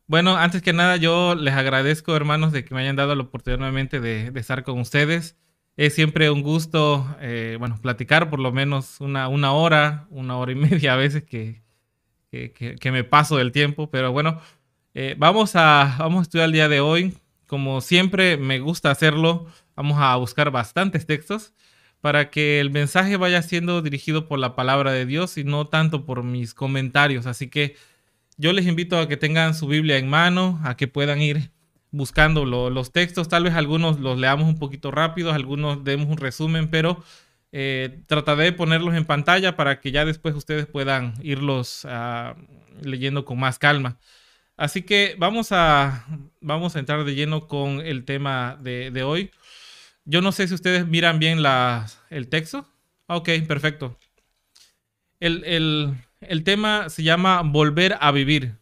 Bueno, antes que nada, yo les agradezco, hermanos, de que me hayan dado la oportunidad nuevamente de estar con ustedes. Es siempre un gusto, bueno, platicar por lo menos una hora y media a veces que me paso del tiempo, pero bueno, vamos a estudiar el día de hoy. Como siempre me gusta hacerlo, vamos a buscar bastantes textos para que el mensaje vaya siendo dirigido por la palabra de Dios y no tanto por mis comentarios. Así que yo les invito a que tengan su Biblia en mano, a que puedan ir buscando los textos. Tal vez algunos los leamos un poquito rápido, algunos demos un resumen, pero trataré de ponerlos en pantalla para que ya después ustedes puedan irlos leyendo con más calma. Así que vamos a entrar de lleno con el tema de hoy. Yo no sé si ustedes miran bien el texto. Ok, perfecto. El tema se llama Volver a vivir.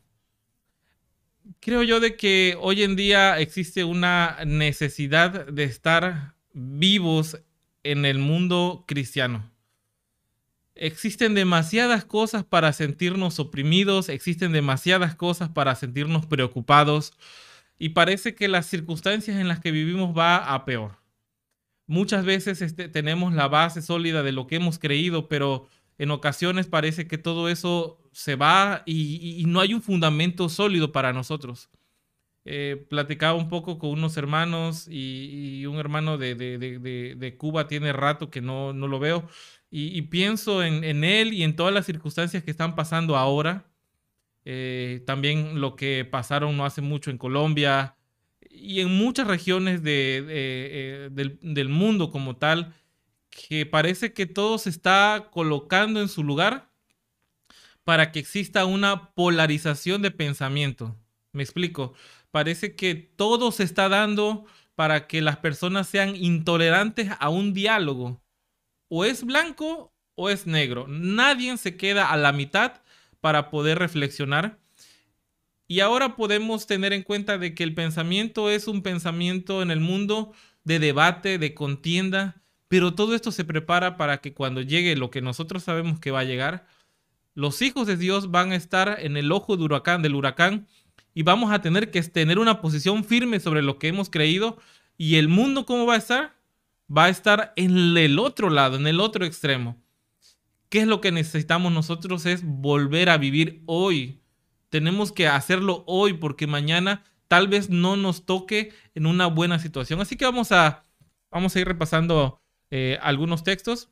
Creo yo de que hoy en día existe una necesidad de estar vivos en el mundo cristiano. Existen demasiadas cosas para sentirnos oprimidos, existen demasiadas cosas para sentirnos preocupados y parece que las circunstancias en las que vivimos va a peor. Muchas veces tenemos la base sólida de lo que hemos creído, pero en ocasiones parece que todo eso se va y no hay un fundamento sólido para nosotros. Platicaba un poco con unos hermanos y un hermano de Cuba tiene rato que no lo veo y pienso en él y en todas las circunstancias que están pasando ahora. También lo que pasaron no hace mucho en Colombia y en muchas regiones del mundo como tal, que parece que todo se está colocando en su lugar para que exista una polarización de pensamiento. Me explico. Parece que todo se está dando para que las personas sean intolerantes a un diálogo. O es blanco o es negro. Nadie se queda a la mitad para poder reflexionar. Y ahora podemos tener en cuenta de que el pensamiento es un pensamiento en el mundo de debate, de contienda, pero todo esto se prepara para que cuando llegue lo que nosotros sabemos que va a llegar, los hijos de Dios van a estar en el ojo del huracán y vamos a tener que tener una posición firme sobre lo que hemos creído. ¿Y el mundo cómo va a estar? Va a estar en el otro lado, en el otro extremo. ¿Qué es lo que necesitamos nosotros? Es volver a vivir hoy. Tenemos que hacerlo hoy porque mañana tal vez no nos toque en una buena situación. Así que vamos a ir repasando algunos textos.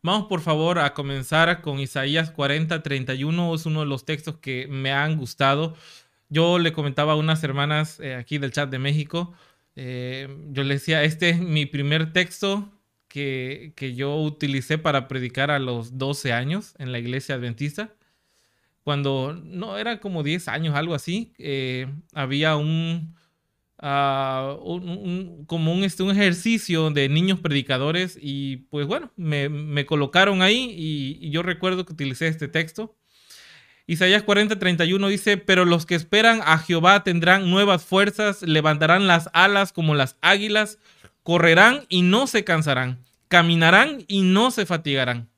Vamos por favor a comenzar con Isaías 40:31. Es uno de los textos que me han gustado. Yo le comentaba a unas hermanas aquí del chat de México, yo le decía, este es mi primer texto que yo utilicé para predicar a los 12 años en la iglesia adventista. Cuando no, era como 10 años, algo así, había como un ejercicio de niños predicadores y pues bueno, me colocaron ahí y yo recuerdo que utilicé este texto. Isaías 40:31 dice, pero los que esperan a Jehová tendrán nuevas fuerzas, levantarán las alas como las águilas, correrán y no se cansarán, caminarán y no se fatigarán.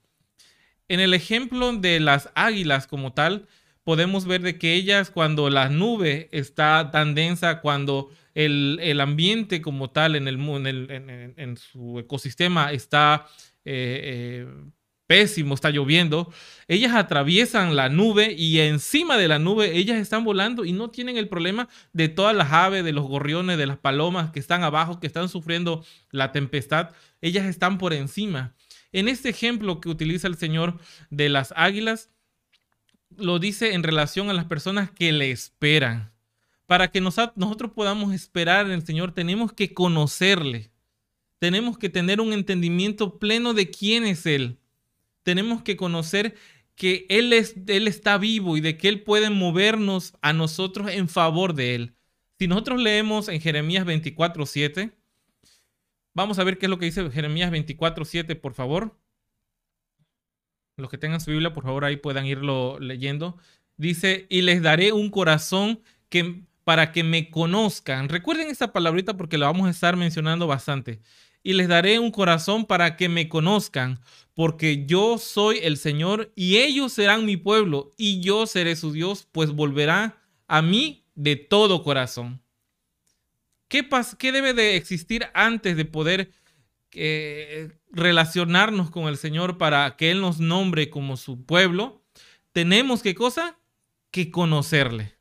En el ejemplo de las águilas como tal, podemos ver de que ellas cuando la nube está tan densa, cuando el ambiente como tal en su ecosistema está pésimo, está lloviendo, ellas atraviesan la nube y encima de la nube ellas están volando y no tienen el problema de todas las aves, de los gorriones, de las palomas que están abajo, que están sufriendo la tempestad. Ellas están por encima. En este ejemplo que utiliza el Señor de las águilas, lo dice en relación a las personas que le esperan. Para que nosotros podamos esperar en el Señor, tenemos que conocerle. Tenemos que tener un entendimiento pleno de quién es Él. Tenemos que conocer que Él está vivo y de que Él puede movernos a nosotros en favor de Él. Si nosotros leemos en Jeremías 24:7, vamos a ver qué es lo que dice Jeremías 24:7, por favor. Los que tengan su Biblia, por favor, ahí puedan irlo leyendo. Dice, y les daré un corazón para que me conozcan. Recuerden esta palabrita porque la vamos a estar mencionando bastante. Y les daré un corazón para que me conozcan, porque yo soy el Señor y ellos serán mi pueblo y yo seré su Dios, pues volverá a mí de todo corazón. ¿Qué debe de existir antes de poder relacionarnos con el Señor para que Él nos nombre como su pueblo? Tenemos, ¿qué cosa? Que conocerle.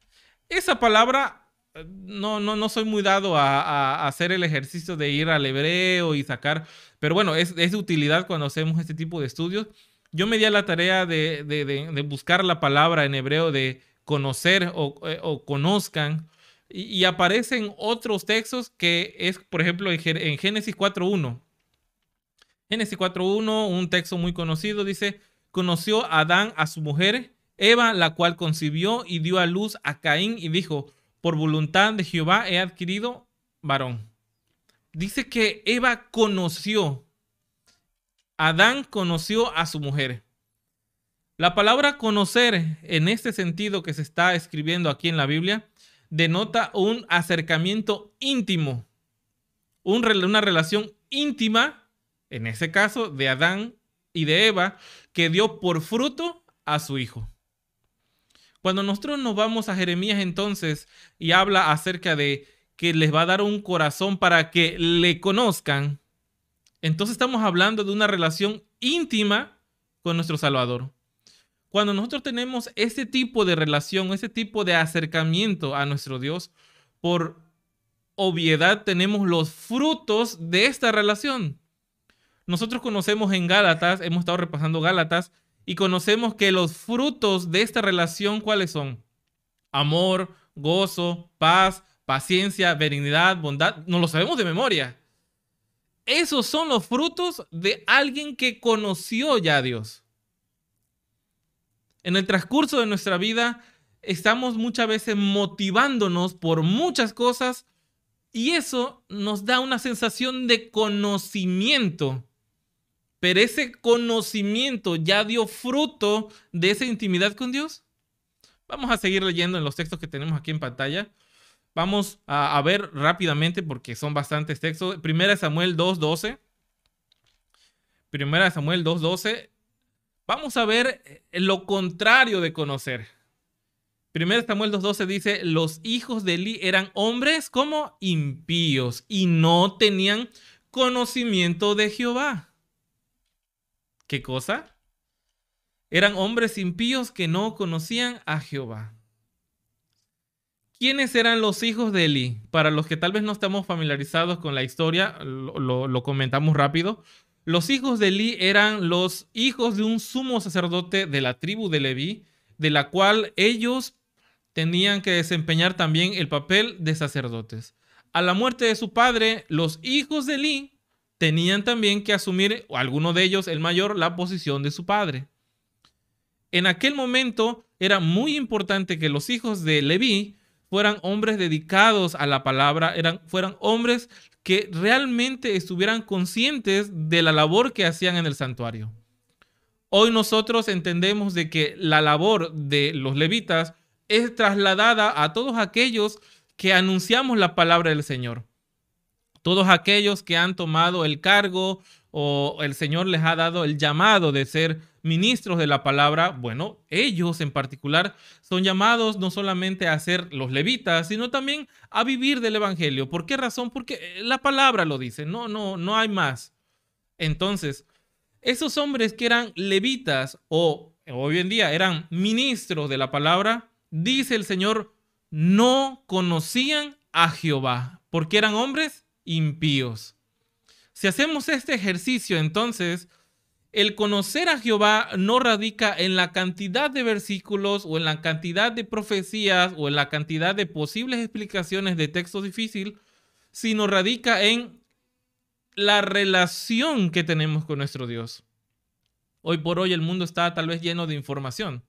Esa palabra, no soy muy dado a hacer el ejercicio de ir al hebreo y sacar, pero bueno, es de utilidad cuando hacemos este tipo de estudios. Yo me di a la tarea de buscar la palabra en hebreo de conocer o conozcan, y aparecen otros textos que es, por ejemplo, en Génesis 4.1. Génesis 4.1, un texto muy conocido, dice: conoció Adán a su mujer, Eva, la cual concibió y dio a luz a Caín y dijo: por voluntad de Jehová he adquirido varón. Dice que Eva conoció, Adán conoció a su mujer. La palabra conocer, en este sentido que se está escribiendo aquí en la Biblia, denota un acercamiento íntimo, una relación íntima, en ese caso de Adán y de Eva, que dio por fruto a su hijo. Cuando nosotros nos vamos a Jeremías entonces y habla acerca de que les va a dar un corazón para que le conozcan, entonces estamos hablando de una relación íntima con nuestro Salvador. Cuando nosotros tenemos ese tipo de relación, ese tipo de acercamiento a nuestro Dios, por obviedad tenemos los frutos de esta relación. Nosotros conocemos en Gálatas, hemos estado repasando Gálatas, y conocemos que los frutos de esta relación, ¿cuáles son? Amor, gozo, paz, paciencia, benignidad, bondad. No lo sabemos de memoria. Esos son los frutos de alguien que conoció ya a Dios. En el transcurso de nuestra vida estamos muchas veces motivándonos por muchas cosas y eso nos da una sensación de conocimiento. Pero ese conocimiento ya dio fruto de esa intimidad con Dios. Vamos a seguir leyendo en los textos que tenemos aquí en pantalla. Vamos a ver rápidamente porque son bastantes textos. Primera Samuel 2.12. Primera Samuel 2.12. Vamos a ver lo contrario de conocer. Primera Samuel 2.12 dice: los hijos de Eli eran hombres como impíos y no tenían conocimiento de Jehová. ¿Qué cosa? Eran hombres impíos que no conocían a Jehová. ¿Quiénes eran los hijos de Eli? Para los que tal vez no estamos familiarizados con la historia, lo comentamos rápido. Los hijos de Eli eran los hijos de un sumo sacerdote de la tribu de Leví, de la cual ellos tenían que desempeñar también el papel de sacerdotes. A la muerte de su padre, los hijos de Eli tenían también que asumir, o alguno de ellos, el mayor, la posición de su padre. En aquel momento era muy importante que los hijos de Leví fueran hombres dedicados a la palabra, fueran hombres que realmente estuvieran conscientes de la labor que hacían en el santuario. Hoy nosotros entendemos de que la labor de los levitas es trasladada a todos aquellos que anunciamos la palabra del Señor. Todos aquellos que han tomado el cargo o el Señor les ha dado el llamado de ser ministros de la palabra, bueno, ellos en particular son llamados no solamente a ser los levitas, sino también a vivir del evangelio. ¿Por qué razón? Porque la palabra lo dice, no hay más. Entonces, esos hombres que eran levitas o hoy en día eran ministros de la palabra, dice el Señor, no conocían a Jehová, porque eran hombres impíos. Si hacemos este ejercicio, entonces, el conocer a Jehová no radica en la cantidad de versículos o en la cantidad de profecías o en la cantidad de posibles explicaciones de texto difícil, sino radica en la relación que tenemos con nuestro Dios. Hoy por hoy el mundo está tal vez lleno de información.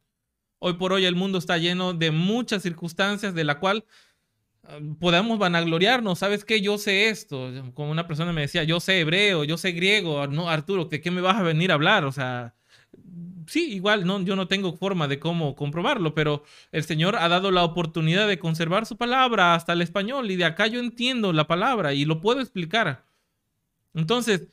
Hoy por hoy el mundo está lleno de muchas circunstancias de la cual podamos vanagloriarnos. ¿Sabes qué? Yo sé esto. Como una persona me decía, yo sé hebreo, yo sé griego. No, Arturo, ¿de qué me vas a venir a hablar? O sea, sí, igual yo no tengo forma de cómo comprobarlo, pero el Señor ha dado la oportunidad de conservar su palabra hasta el español y de acá yo entiendo la palabra y lo puedo explicar. Entonces,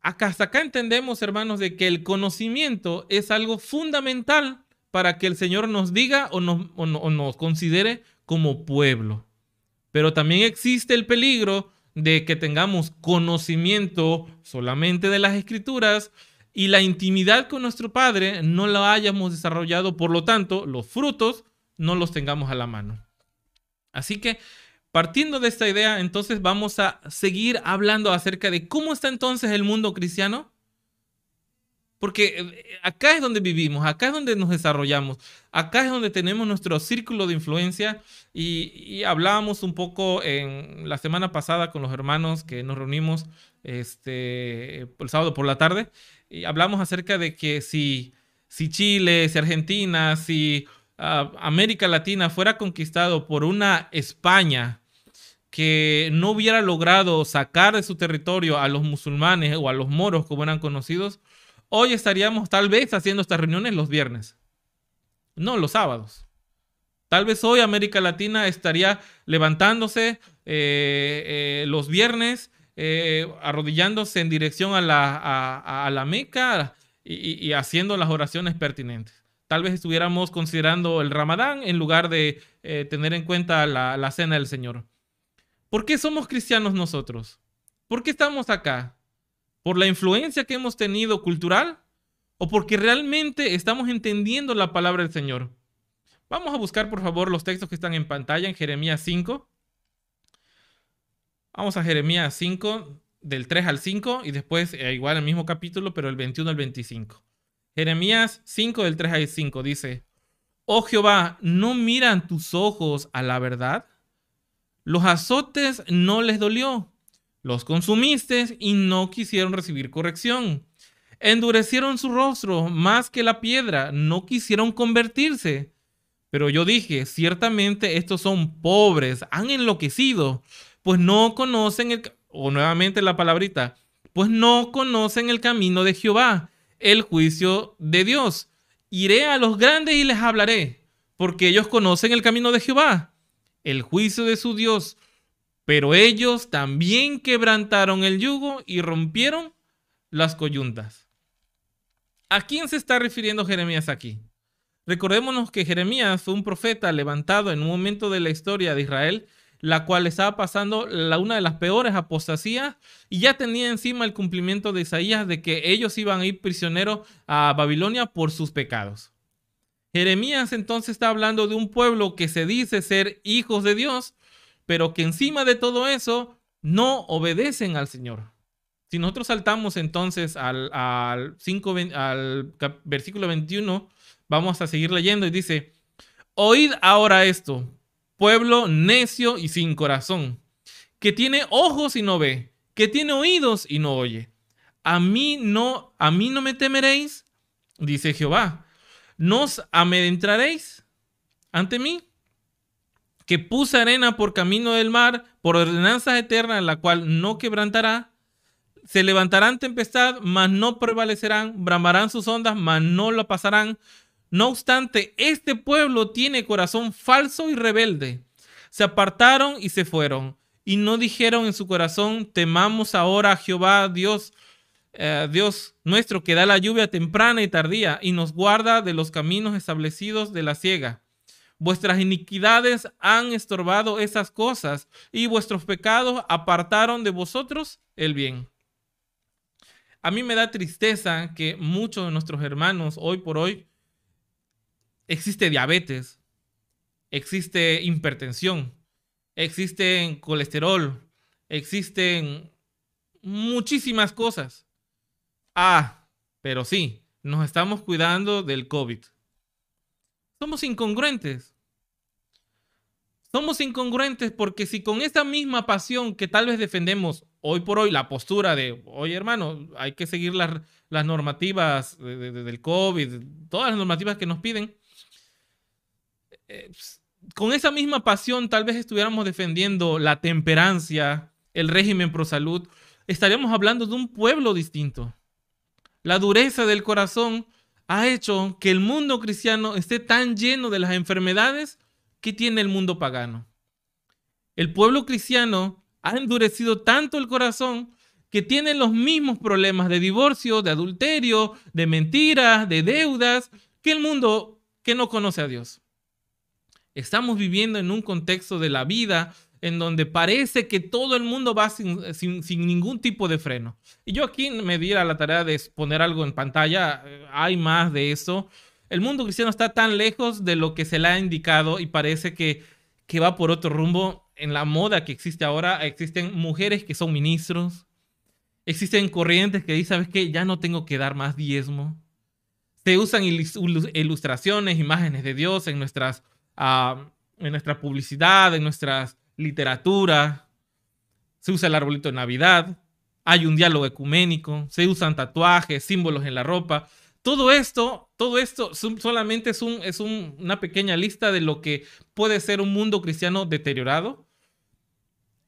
hasta acá entendemos, hermanos, de que el conocimiento es algo fundamental para que el Señor nos diga o nos considere como pueblo. Pero también existe el peligro de que tengamos conocimiento solamente de las Escrituras y la intimidad con nuestro Padre no la hayamos desarrollado, por lo tanto, los frutos no los tengamos a la mano. Así que, partiendo de esta idea, entonces vamos a seguir hablando acerca de cómo está entonces el mundo cristiano. Porque acá es donde vivimos, acá es donde nos desarrollamos, acá es donde tenemos nuestro círculo de influencia y hablábamos un poco en la semana pasada con los hermanos que nos reunimos el sábado por la tarde y hablamos acerca de que si Chile, si Argentina, si América Latina fuera conquistado por una España que no hubiera logrado sacar de su territorio a los musulmanes o a los moros como eran conocidos, hoy estaríamos tal vez haciendo estas reuniones los viernes, no los sábados. Tal vez hoy América Latina estaría levantándose los viernes, arrodillándose en dirección a la Meca y haciendo las oraciones pertinentes. Tal vez estuviéramos considerando el Ramadán en lugar de tener en cuenta la cena del Señor. ¿Por qué somos cristianos nosotros? ¿Por qué estamos acá? ¿Por la influencia que hemos tenido cultural? ¿O porque realmente estamos entendiendo la palabra del Señor? Vamos a buscar, por favor, los textos que están en pantalla en Jeremías 5. Vamos a Jeremías 5, del 3 al 5, y después igual el mismo capítulo, pero el 21 al 25. Jeremías 5, del 3 al 5 dice: Oh Jehová, ¿no miran tus ojos a la verdad? Los azotes no les dolió. Los consumiste y no quisieron recibir corrección. Endurecieron su rostro más que la piedra, no quisieron convertirse. Pero yo dije, ciertamente estos son pobres, han enloquecido, pues no conocen nuevamente la palabrita, pues no conocen el camino de Jehová, el juicio de Dios. Iré a los grandes y les hablaré, porque ellos conocen el camino de Jehová, el juicio de su Dios. Pero ellos también quebrantaron el yugo y rompieron las coyuntas. ¿A quién se está refiriendo Jeremías aquí? Recordémonos que Jeremías fue un profeta levantado en un momento de la historia de Israel, la cual estaba pasando una de las peores apostasías y ya tenía encima el cumplimiento de Isaías de que ellos iban a ir prisioneros a Babilonia por sus pecados. Jeremías entonces está hablando de un pueblo que se dice ser hijos de Dios, pero que encima de todo eso no obedecen al Señor. Si nosotros saltamos entonces al versículo 21, vamos a seguir leyendo y dice: Oíd ahora esto, pueblo necio y sin corazón, que tiene ojos y no ve, que tiene oídos y no oye. A mí no me temeréis, dice Jehová. ¿Nos amedrentaréis ante mí? Que puse arena por camino del mar, por ordenanzas eternas, la cual no quebrantará. Se levantarán tempestad, mas no prevalecerán. Bramarán sus ondas, mas no la pasarán. No obstante, este pueblo tiene corazón falso y rebelde. Se apartaron y se fueron, y no dijeron en su corazón: temamos ahora a Jehová, Dios nuestro, que da la lluvia temprana y tardía, y nos guarda de los caminos establecidos de la siega. Vuestras iniquidades han estorbado esas cosas, y vuestros pecados apartaron de vosotros el bien. A mí me da tristeza que muchos de nuestros hermanos hoy por hoy existe diabetes, existe hipertensión, existe colesterol, existen muchísimas cosas. Pero sí, nos estamos cuidando del COVID. Somos incongruentes. Somos incongruentes porque si con esta misma pasión que tal vez defendemos hoy por hoy la postura de, oye hermano, hay que seguir las normativas del COVID, todas las normativas que nos piden, con esa misma pasión tal vez estuviéramos defendiendo la temperancia, el régimen pro salud, estaríamos hablando de un pueblo distinto. La dureza del corazón ha hecho que el mundo cristiano esté tan lleno de las enfermedades que tiene el mundo pagano. El pueblo cristiano ha endurecido tanto el corazón que tiene los mismos problemas de divorcio, de adulterio, de mentiras, de deudas, que el mundo que no conoce a Dios. Estamos viviendo en un contexto de la vida en donde parece que todo el mundo va sin ningún tipo de freno. Y yo aquí me di a la tarea de poner algo en pantalla. Hay más de eso. El mundo cristiano está tan lejos de lo que se le ha indicado y parece que va por otro rumbo. En la moda que existe ahora, existen mujeres que son ministros. Existen corrientes que dicen, ¿sabes qué? Ya no tengo que dar más diezmo. Se usan ilustraciones, imágenes de Dios en nuestra publicidad, en nuestras literaturas. Se usa el arbolito de Navidad. Hay un diálogo ecuménico. Se usan tatuajes, símbolos en la ropa. Todo esto solamente es una pequeña lista de lo que puede ser un mundo cristiano deteriorado.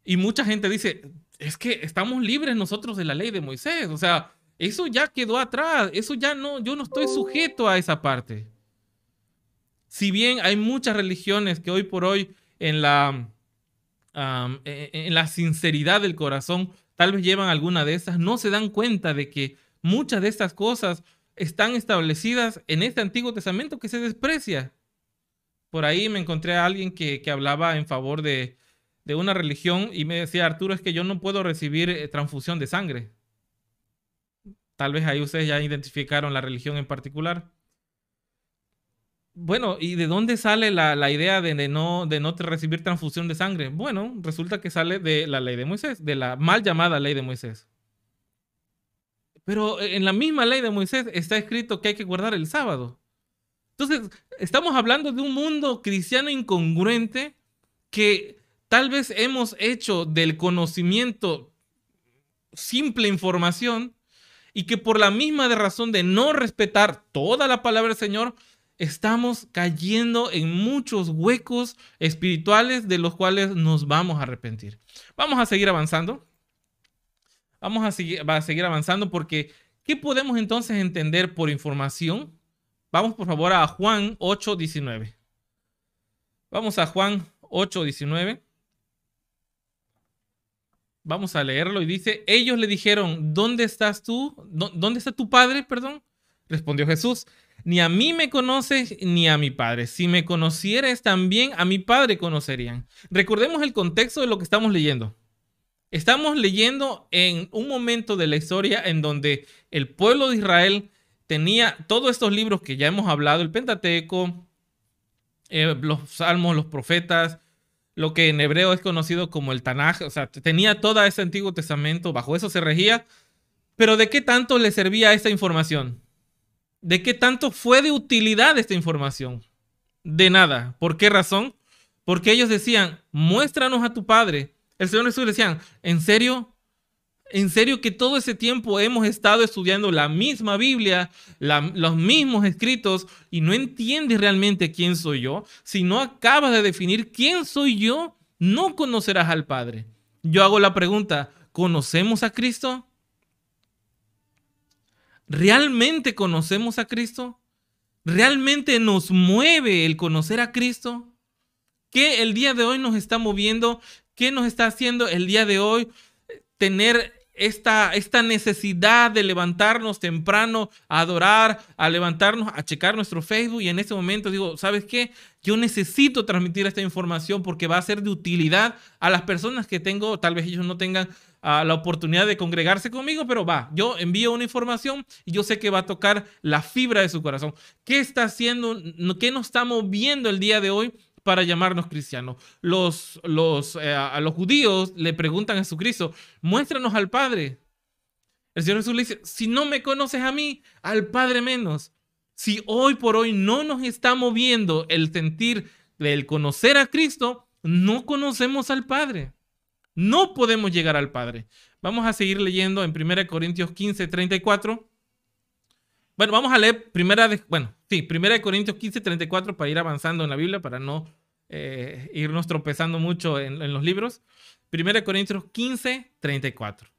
Y mucha gente dice, es que estamos libres nosotros de la ley de Moisés. O sea, eso ya quedó atrás. Eso ya no, yo no estoy sujeto a esa parte. Si bien hay muchas religiones que hoy por hoy en la sinceridad del corazón tal vez llevan alguna de esas, no se dan cuenta de que muchas de estas cosas están establecidas en este Antiguo Testamento que se desprecia. Por ahí me encontré a alguien que hablaba en favor de una religión y me decía, Arturo, es que yo no puedo recibir transfusión de sangre. Tal vez ahí ustedes ya identificaron la religión en particular. Bueno, ¿y de dónde sale la idea de no recibir transfusión de sangre? Bueno, resulta que sale de la ley de Moisés, de la mal llamada ley de Moisés. Pero en la misma ley de Moisés está escrito que hay que guardar el sábado. Entonces, estamos hablando de un mundo cristiano incongruente que tal vez hemos hecho del conocimiento simple información y que por la misma razón de no respetar toda la palabra del Señor, estamos cayendo en muchos huecos espirituales de los cuales nos vamos a arrepentir. Vamos a seguir avanzando. Vamos a seguir avanzando porque ¿qué podemos entonces entender por información? Vamos por favor a Juan 8:19. Vamos a Juan 8:19. Vamos a leerlo y dice, ellos le dijeron, ¿dónde estás tú? ¿Dónde está tu padre? Perdón. Respondió Jesús, ni a mí me conoces ni a mi padre. Si me conocieres también a mi padre conocerían. Recordemos el contexto de lo que estamos leyendo. Estamos leyendo en un momento de la historia en donde el pueblo de Israel tenía todos estos libros que ya hemos hablado, el Pentateuco, los Salmos, los profetas, lo que en hebreo es conocido como el Tanaj, o sea, tenía todo ese Antiguo Testamento, bajo eso se regía, pero ¿de qué tanto le servía esta información? ¿De qué tanto fue de utilidad esta información? De nada. ¿Por qué razón? Porque ellos decían, muéstranos a tu Padre. El Señor Jesús decía, ¿en serio? ¿En serio que todo ese tiempo hemos estado estudiando la misma Biblia, los mismos escritos y no entiendes realmente quién soy yo? Si no acabas de definir quién soy yo, no conocerás al Padre. Yo hago la pregunta, ¿conocemos a Cristo? ¿Realmente conocemos a Cristo? ¿Realmente nos mueve el conocer a Cristo? ¿Qué el día de hoy nos está moviendo? ¿Qué nos está haciendo el día de hoy tener esta necesidad de levantarnos temprano a adorar, a levantarnos a checar nuestro Facebook? Y en este momento digo, ¿sabes qué? Yo necesito transmitir esta información porque va a ser de utilidad a las personas que tengo. Tal vez ellos no tengan la oportunidad de congregarse conmigo, pero yo envío una información y yo sé que va a tocar la fibra de su corazón. ¿Qué está haciendo? ¿Qué nos está moviendo el día de hoy para llamarnos cristianos? A los judíos le preguntan a Jesucristo, muéstranos al Padre. El Señor Jesús le dice, si no me conoces a mí, al Padre menos. Si hoy por hoy no nos está moviendo el sentir del conocer a Cristo, no conocemos al Padre. No podemos llegar al Padre. Vamos a seguir leyendo en 1 Corintios 15:34. Bueno, vamos a leer 1 Corintios 15:34 para ir avanzando en la Biblia, para no irnos tropezando mucho en los libros. 1 Corintios 15:34.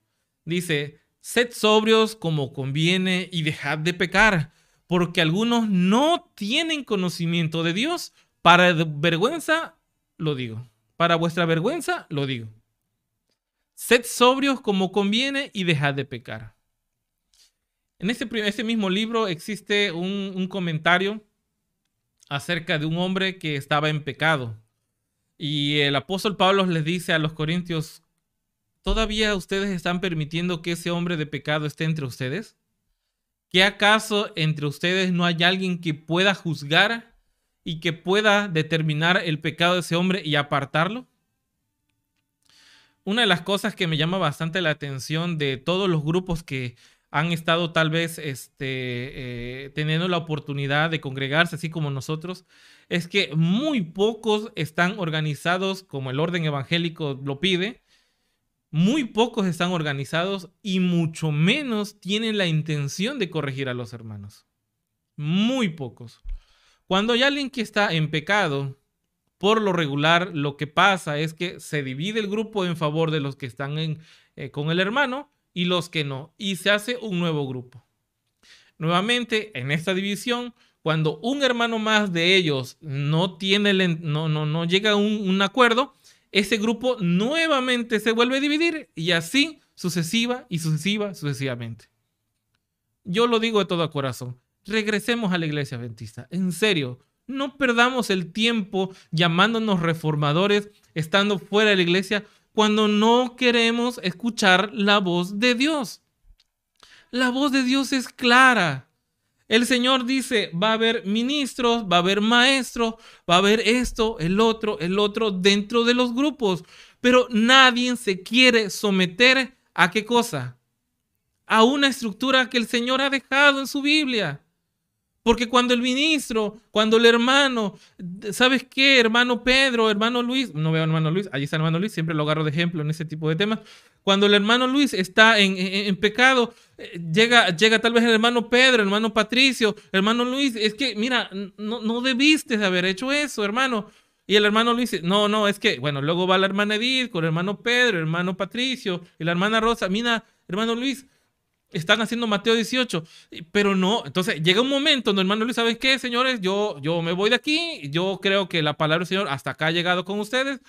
Dice, sed sobrios como conviene y dejad de pecar, porque algunos no tienen conocimiento de Dios. Para vergüenza lo digo. Para vuestra vergüenza lo digo. Sed sobrios como conviene y dejad de pecar. En este mismo libro existe un comentario acerca de un hombre que estaba en pecado. Y el apóstol Pablo les dice a los corintios, ¿todavía ustedes están permitiendo que ese hombre de pecado esté entre ustedes? ¿Qué acaso entre ustedes no hay alguien que pueda juzgar y que pueda determinar el pecado de ese hombre y apartarlo? Una de las cosas que me llama bastante la atención de todos los grupos que han estado tal vez teniendo la oportunidad de congregarse así como nosotros, es que muy pocos están organizados como el orden evangélico lo pide, muy pocos están organizados y mucho menos tienen la intención de corregir a los hermanos. Muy pocos. Cuando hay alguien que está en pecado, por lo regular, lo que pasa es que se divide el grupo en favor de los que están con el hermano y los que no, y se hace un nuevo grupo. Nuevamente, en esta división, cuando un hermano más de ellos no llega a un acuerdo, ese grupo nuevamente se vuelve a dividir y así sucesivamente. Yo lo digo de todo corazón. Regresemos a la iglesia adventista. En serio, no perdamos el tiempo llamándonos reformadores, estando fuera de la iglesia, cuando no queremos escuchar la voz de Dios. La voz de Dios es clara. El Señor dice, va a haber ministros, va a haber maestros, va a haber esto, el otro dentro de los grupos. Pero nadie se quiere someter a ¿qué cosa? A una estructura que el Señor ha dejado en su Biblia. Porque cuando el ministro, cuando el hermano, ¿sabes qué? Hermano Pedro, hermano Luis, no veo a hermano Luis, allí está el hermano Luis, siempre lo agarro de ejemplo en ese tipo de temas. Cuando el hermano Luis está en pecado, llega tal vez el hermano Pedro, el hermano Patricio, hermano Luis, es que mira, no debiste de haber hecho eso, hermano. Y el hermano Luis dice, no, es que, bueno, luego va la hermana Edith con el hermano Pedro, el hermano Patricio y la hermana Rosa, mira, hermano Luis, están haciendo Mateo 18, pero no. Entonces llega un momento donde el hermano Luis, ¿sabes qué, señores? Yo me voy de aquí. Yo creo que la palabra del Señor hasta acá ha llegado con ustedes.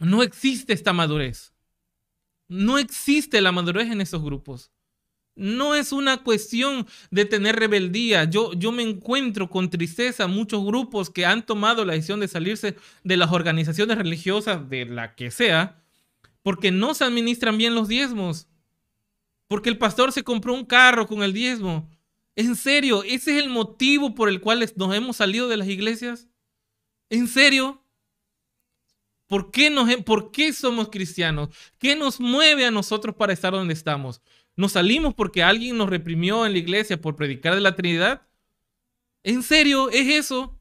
No existe esta madurez. No existe la madurez en esos grupos. No es una cuestión de tener rebeldía. Yo me encuentro con tristeza muchos grupos que han tomado la decisión de salirse de las organizaciones religiosas, de la que sea, porque no se administran bien los diezmos. Porque el pastor se compró un carro con el diezmo. ¿En serio? ¿Ese es el motivo por el cual nos hemos salido de las iglesias? ¿En serio? ¿Por qué somos cristianos? ¿Qué nos mueve a nosotros para estar donde estamos? ¿Nos salimos porque alguien nos reprimió en la iglesia por predicar de la Trinidad? ¿En serio? ¿Es eso?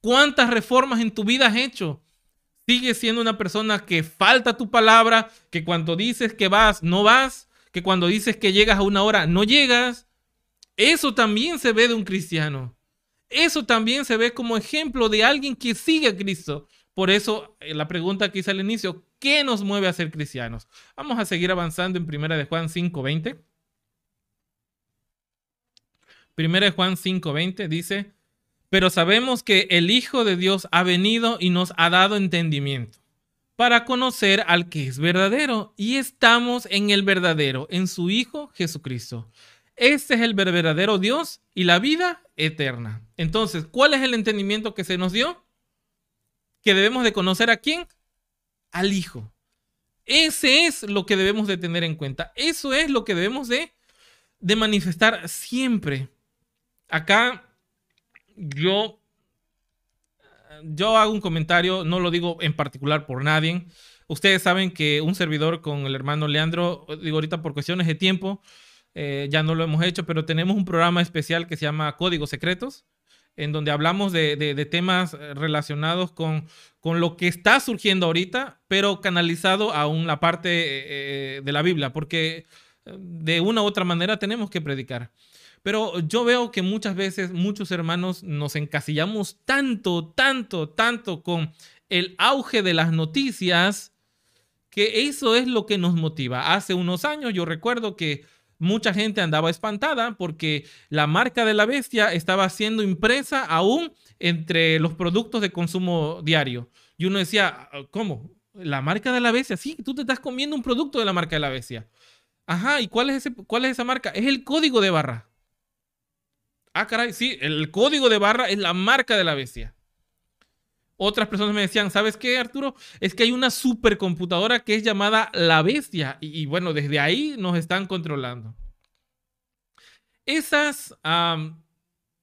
¿Cuántas reformas en tu vida has hecho? ¿Sigues siendo una persona que falta tu palabra, que cuando dices que vas, no vas? Que cuando dices que llegas a una hora, no llegas? Eso también se ve de un cristiano. Eso también se ve como ejemplo de alguien que sigue a Cristo. Por eso, la pregunta que hice al inicio, ¿qué nos mueve a ser cristianos? Vamos a seguir avanzando en 1 de Juan 5:20. 1 de Juan 5:20 dice, pero sabemos que el Hijo de Dios ha venido y nos ha dado entendimiento para conocer al que es verdadero, y estamos en el verdadero, en su Hijo Jesucristo. Este es el verdadero Dios y la vida eterna. Entonces, ¿cuál es el entendimiento que se nos dio? Que debemos de conocer ¿a quién? Al Hijo. Ese es lo que debemos de tener en cuenta. Eso es lo que debemos de manifestar siempre. Acá yo hago un comentario, no lo digo en particular por nadie. Ustedes saben que un servidor con el hermano Leandro, digo ahorita por cuestiones de tiempo, ya no lo hemos hecho, pero tenemos un programa especial que se llama Códigos Secretos, en donde hablamos de temas relacionados con lo que está surgiendo ahorita, pero canalizado a la parte de la Biblia, porque de una u otra manera tenemos que predicar. Pero yo veo que muchas veces muchos hermanos nos encasillamos tanto con el auge de las noticias, que eso es lo que nos motiva. Hace unos años yo recuerdo que mucha gente andaba espantada porque la marca de la bestia estaba siendo impresa aún entre los productos de consumo diario. Y uno decía, ¿cómo? ¿La marca de la bestia? Sí, tú te estás comiendo un producto de la marca de la bestia. Ajá, ¿y cuál es esa marca? Es el código de barra. Ah, caray, sí, el código de barra es la marca de la bestia. Otras personas me decían, ¿sabes qué, Arturo? Es que hay una supercomputadora que es llamada la bestia. Y bueno, desde ahí nos están controlando. Esas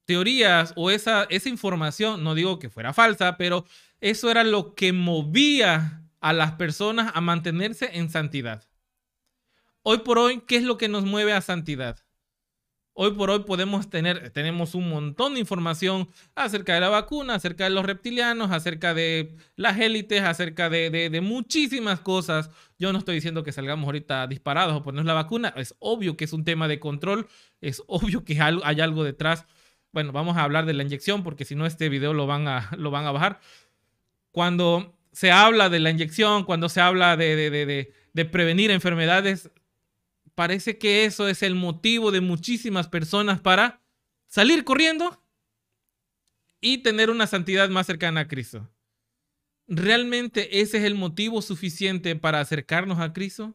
teorías o esa información, no digo que fuera falsa, pero eso era lo que movía a las personas a mantenerse en santidad. Hoy por hoy, ¿qué es lo que nos mueve a santidad? Hoy por hoy tenemos un montón de información acerca de la vacuna, acerca de los reptilianos, acerca de las élites, acerca de muchísimas cosas. Yo no estoy diciendo que salgamos ahorita disparados o ponernos la vacuna. Es obvio que es un tema de control, es obvio que hay algo detrás. Bueno, vamos a hablar de la inyección porque si no este video lo van a bajar. Cuando se habla de la inyección, cuando se habla de prevenir enfermedades, parece que eso es el motivo de muchísimas personas para salir corriendo y tener una santidad más cercana a Cristo. ¿Realmente ese es el motivo suficiente para acercarnos a Cristo?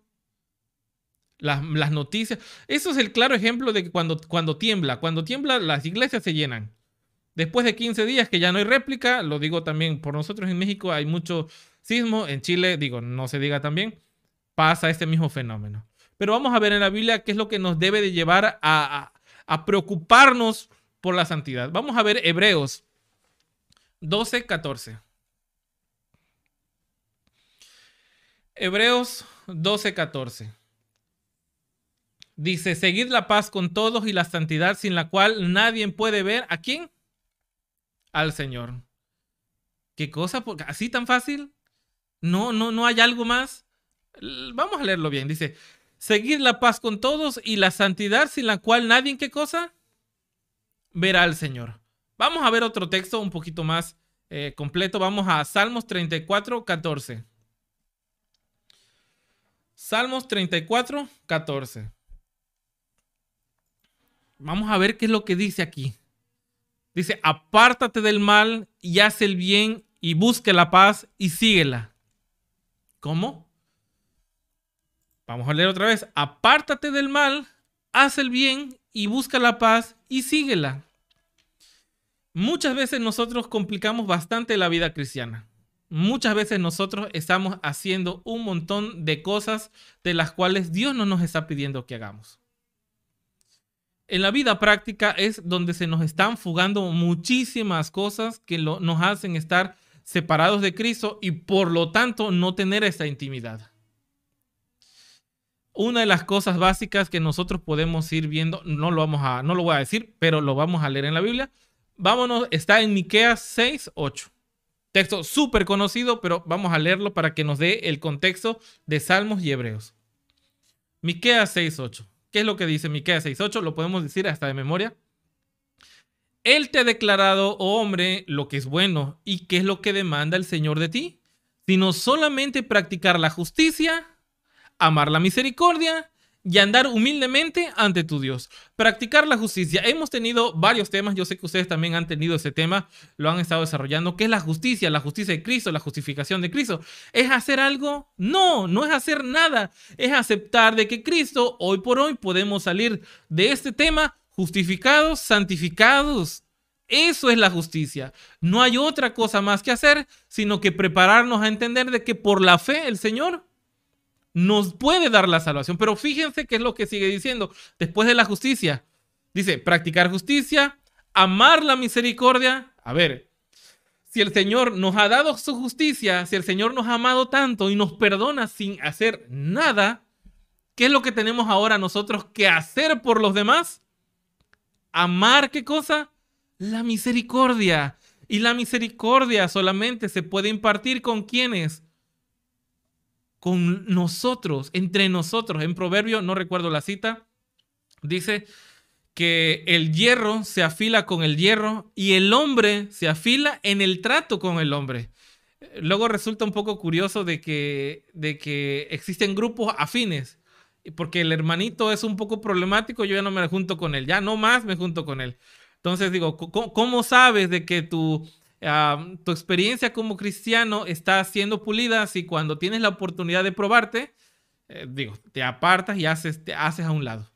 Las noticias. Eso es el claro ejemplo de que cuando tiembla las iglesias se llenan. Después de 15 días que ya no hay réplica, lo digo también por nosotros en México, hay mucho sismo. En Chile, digo, no se diga también, pasa este mismo fenómeno. Pero vamos a ver en la Biblia qué es lo que nos debe de llevar a preocuparnos por la santidad. Vamos a ver Hebreos 12:14. Hebreos 12:14. Dice, seguid la paz con todos y la santidad sin la cual nadie puede ver ¿a quién? Al Señor. ¿Qué cosa? ¿Así tan fácil? No hay algo más. Vamos a leerlo bien. Dice, seguid la paz con todos y la santidad sin la cual nadie, ¿qué cosa? Verá al Señor. Vamos a ver otro texto un poquito más completo. Vamos a Salmos 34:14. Salmos 34:14. Vamos a ver qué es lo que dice aquí. Dice, apártate del mal y haz el bien y busque la paz y síguela. ¿Cómo? Vamos a leer otra vez. Apártate del mal, haz el bien y busca la paz y síguela. Muchas veces nosotros complicamos bastante la vida cristiana. Muchas veces nosotros estamos haciendo un montón de cosas de las cuales Dios no nos está pidiendo que hagamos. En la vida práctica es donde se nos están fugando muchísimas cosas que nos hacen estar separados de Cristo y por lo tanto no tener esta intimidad. Una de las cosas básicas que nosotros podemos ir viendo, no lo voy a decir, pero lo vamos a leer en la Biblia. Vámonos, está en Miqueas 6:8. Texto súper conocido, pero vamos a leerlo para que nos dé el contexto de Salmos y Hebreos. Miqueas 6:8. ¿Qué es lo que dice Miqueas 6:8? Lo podemos decir hasta de memoria. Él te ha declarado, oh hombre, lo que es bueno y qué es lo que demanda el Señor de ti, sino solamente practicar la justicia, amar la misericordia y andar humildemente ante tu Dios. Practicar la justicia. Hemos tenido varios temas, yo sé que ustedes también han tenido ese tema, lo han estado desarrollando. ¿Qué es la justicia? La justicia de Cristo, la justificación de Cristo. ¿Es hacer algo? No es hacer nada. Es aceptar de que Cristo, hoy por hoy, podemos salir de este tema justificados, santificados. Eso es la justicia. No hay otra cosa más que hacer, sino que prepararnos a entender de que por la fe el Señor nos puede dar la salvación. Pero fíjense qué es lo que sigue diciendo después de la justicia. Dice, practicar justicia, amar la misericordia. A ver, si el Señor nos ha dado su justicia, si el Señor nos ha amado tanto y nos perdona sin hacer nada, ¿qué es lo que tenemos ahora nosotros que hacer por los demás? Amar, ¿qué cosa? La misericordia. Y la misericordia solamente se puede impartir con ¿quiénes? Con nosotros, entre nosotros. En Proverbio, no recuerdo la cita, dice que el hierro se afila con el hierro y el hombre se afila en el trato con el hombre. Luego resulta un poco curioso de que existen grupos afines, porque el hermanito es un poco problemático, yo ya no me junto con él, ya no más me junto con él. Entonces digo, ¿cómo sabes de que tu experiencia como cristiano está siendo pulida si cuando tienes la oportunidad de probarte, te apartas y te haces a un lado?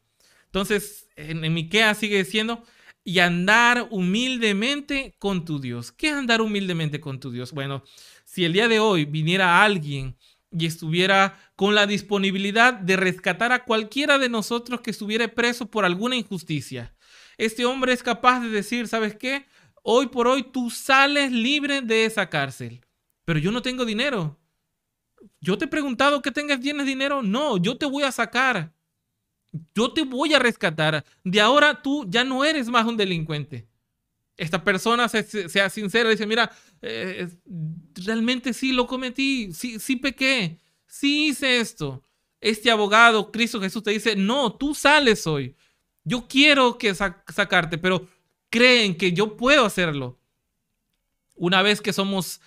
Entonces, en Miqueas sigue diciendo, y andar humildemente con tu Dios. ¿Qué es andar humildemente con tu Dios? Bueno, si el día de hoy viniera alguien y estuviera con la disponibilidad de rescatar a cualquiera de nosotros que estuviera preso por alguna injusticia, este hombre es capaz de decir, ¿sabes qué? Hoy por hoy tú sales libre de esa cárcel, pero yo no tengo dinero. Yo te he preguntado que tienes dinero. No, yo te voy a sacar. Yo te voy a rescatar. De ahora tú ya no eres más un delincuente. Esta persona sea sincera y dice, mira, realmente sí lo cometí, sí pequé, sí hice esto. Este abogado, Cristo Jesús, te dice, no, tú sales hoy. Yo quiero sacarte, pero creen que yo puedo hacerlo. Una vez que somos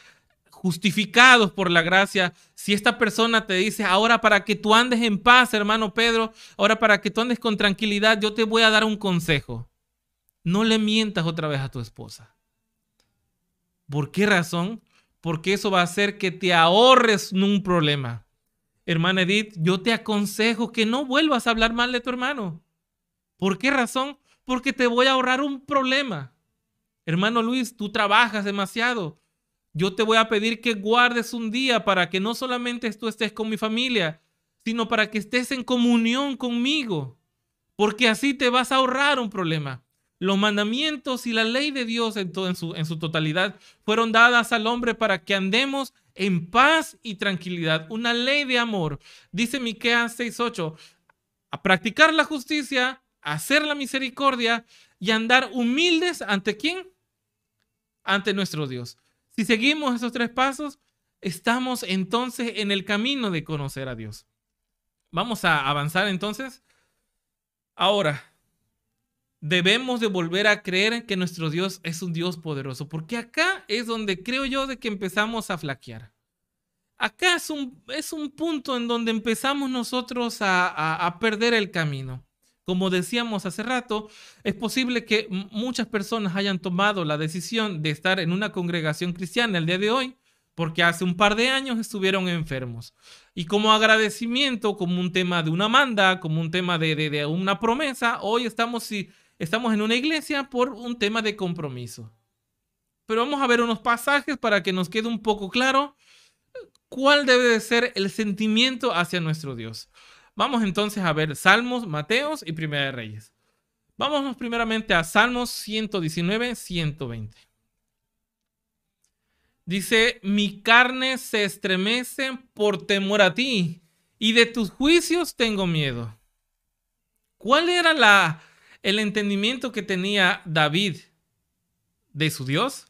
justificados por la gracia, si esta persona te dice, ahora para que tú andes en paz, hermano Pedro, ahora para que tú andes con tranquilidad, yo te voy a dar un consejo. No le mientas otra vez a tu esposa. ¿Por qué razón? Porque eso va a hacer que te ahorres un problema. Hermana Edith, yo te aconsejo que no vuelvas a hablar mal de tu hermano. ¿Por qué razón? Porque te voy a ahorrar un problema. Hermano Luis, tú trabajas demasiado. Yo te voy a pedir que guardes un día para que no solamente tú estés con mi familia, sino para que estés en comunión conmigo, porque así te vas a ahorrar un problema. Los mandamientos y la ley de Dios en su totalidad fueron dadas al hombre para que andemos en paz y tranquilidad. Una ley de amor. Dice Miqueas 6:8, a practicar la justicia, a hacer la misericordia y andar humildes ¿ante quién? Ante nuestro Dios. Si seguimos esos 3 pasos, estamos entonces en el camino de conocer a Dios. Vamos a avanzar entonces. Ahora, debemos de volver a creer que nuestro Dios es un Dios poderoso, porque acá es donde creo yo de que empezamos a flaquear. Acá es un punto en donde empezamos nosotros a perder el camino. Como decíamos hace rato, es posible que muchas personas hayan tomado la decisión de estar en una congregación cristiana el día de hoy porque hace un par de años estuvieron enfermos. Y como agradecimiento, como un tema de una manda, como un tema de una promesa, hoy estamos en una iglesia por un tema de compromiso. Pero vamos a ver unos pasajes para que nos quede un poco claro cuál debe de ser el sentimiento hacia nuestro Dios. Vamos entonces a ver Salmos, Mateos y Primera de Reyes. Vámonos primeramente a Salmos 119, 120. Dice, mi carne se estremece por temor a ti, y de tus juicios tengo miedo. ¿Cuál era el entendimiento que tenía David de su Dios?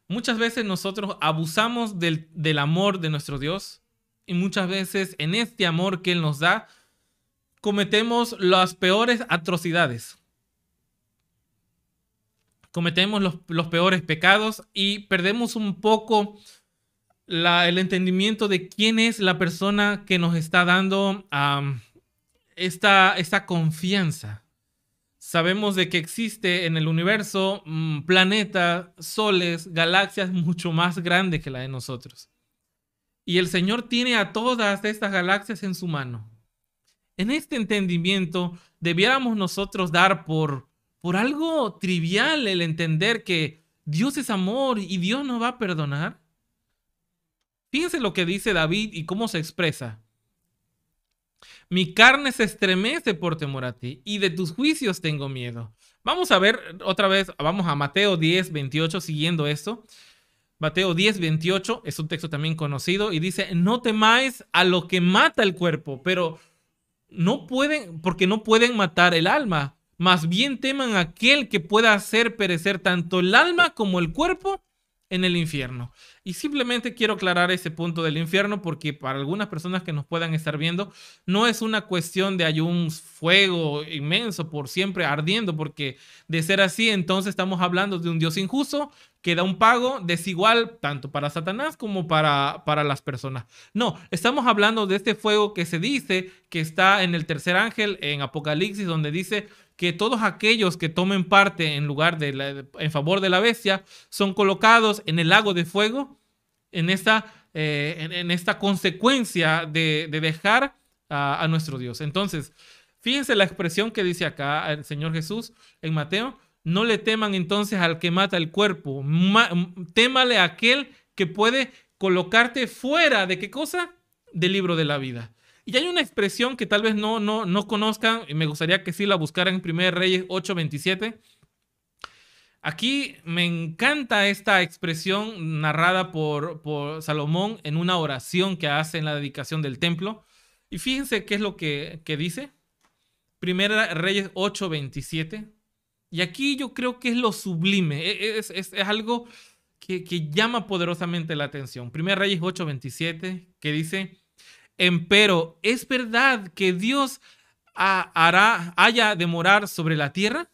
Muchas veces nosotros abusamos del amor de nuestro Dios, y muchas veces en este amor que Él nos da, cometemos las peores atrocidades. Cometemos los peores pecados y perdemos un poco el entendimiento de quién es la persona que nos está dando esta confianza. Sabemos de que existe en el universo planetas, soles, galaxias mucho más grandes que la de nosotros. Y el Señor tiene a todas estas galaxias en su mano. En este entendimiento debiéramos nosotros dar por algo trivial el entender que Dios es amor y Dios nos va a perdonar. Fíjense lo que dice David y cómo se expresa. Mi carne se estremece por temor a ti y de tus juicios tengo miedo. Vamos a ver otra vez, vamos a Mateo 10, 28, siguiendo esto. Mateo 10, 28 es un texto también conocido y dice, no temáis a lo que mata el cuerpo, pero porque no pueden matar el alma. Más bien teman a aquel que pueda hacer perecer tanto el alma como el cuerpo en el infierno. Y simplemente quiero aclarar ese punto del infierno porque para algunas personas que nos puedan estar viendo, no es una cuestión de hay un fuego inmenso por siempre ardiendo, porque de ser así, entonces estamos hablando de un Dios injusto que da un pago desigual tanto para Satanás como para las personas. No, estamos hablando de este fuego que se dice que está en el tercer ángel en Apocalipsis, donde dice que todos aquellos que tomen parte en favor de la bestia son colocados en el lago de fuego en esta consecuencia de dejar a nuestro Dios. Entonces, Fíjense la expresión que dice acá el Señor Jesús en Mateo. No le teman entonces al que mata el cuerpo. Témale a aquel que puede colocarte fuera de ¿qué cosa? Del libro de la vida. Y hay una expresión que tal vez no conozcan y me gustaría que sí la buscaran en 1 Reyes 8:27. Aquí me encanta esta expresión narrada por Salomón en una oración que hace en la dedicación del templo. Y fíjense qué es lo que dice. 1 Reyes 8:27. Y aquí yo creo que es lo sublime. Es algo que llama poderosamente la atención. 1 Reyes 8:27, que dice: empero, ¿es verdad que Dios haya de morar sobre la tierra?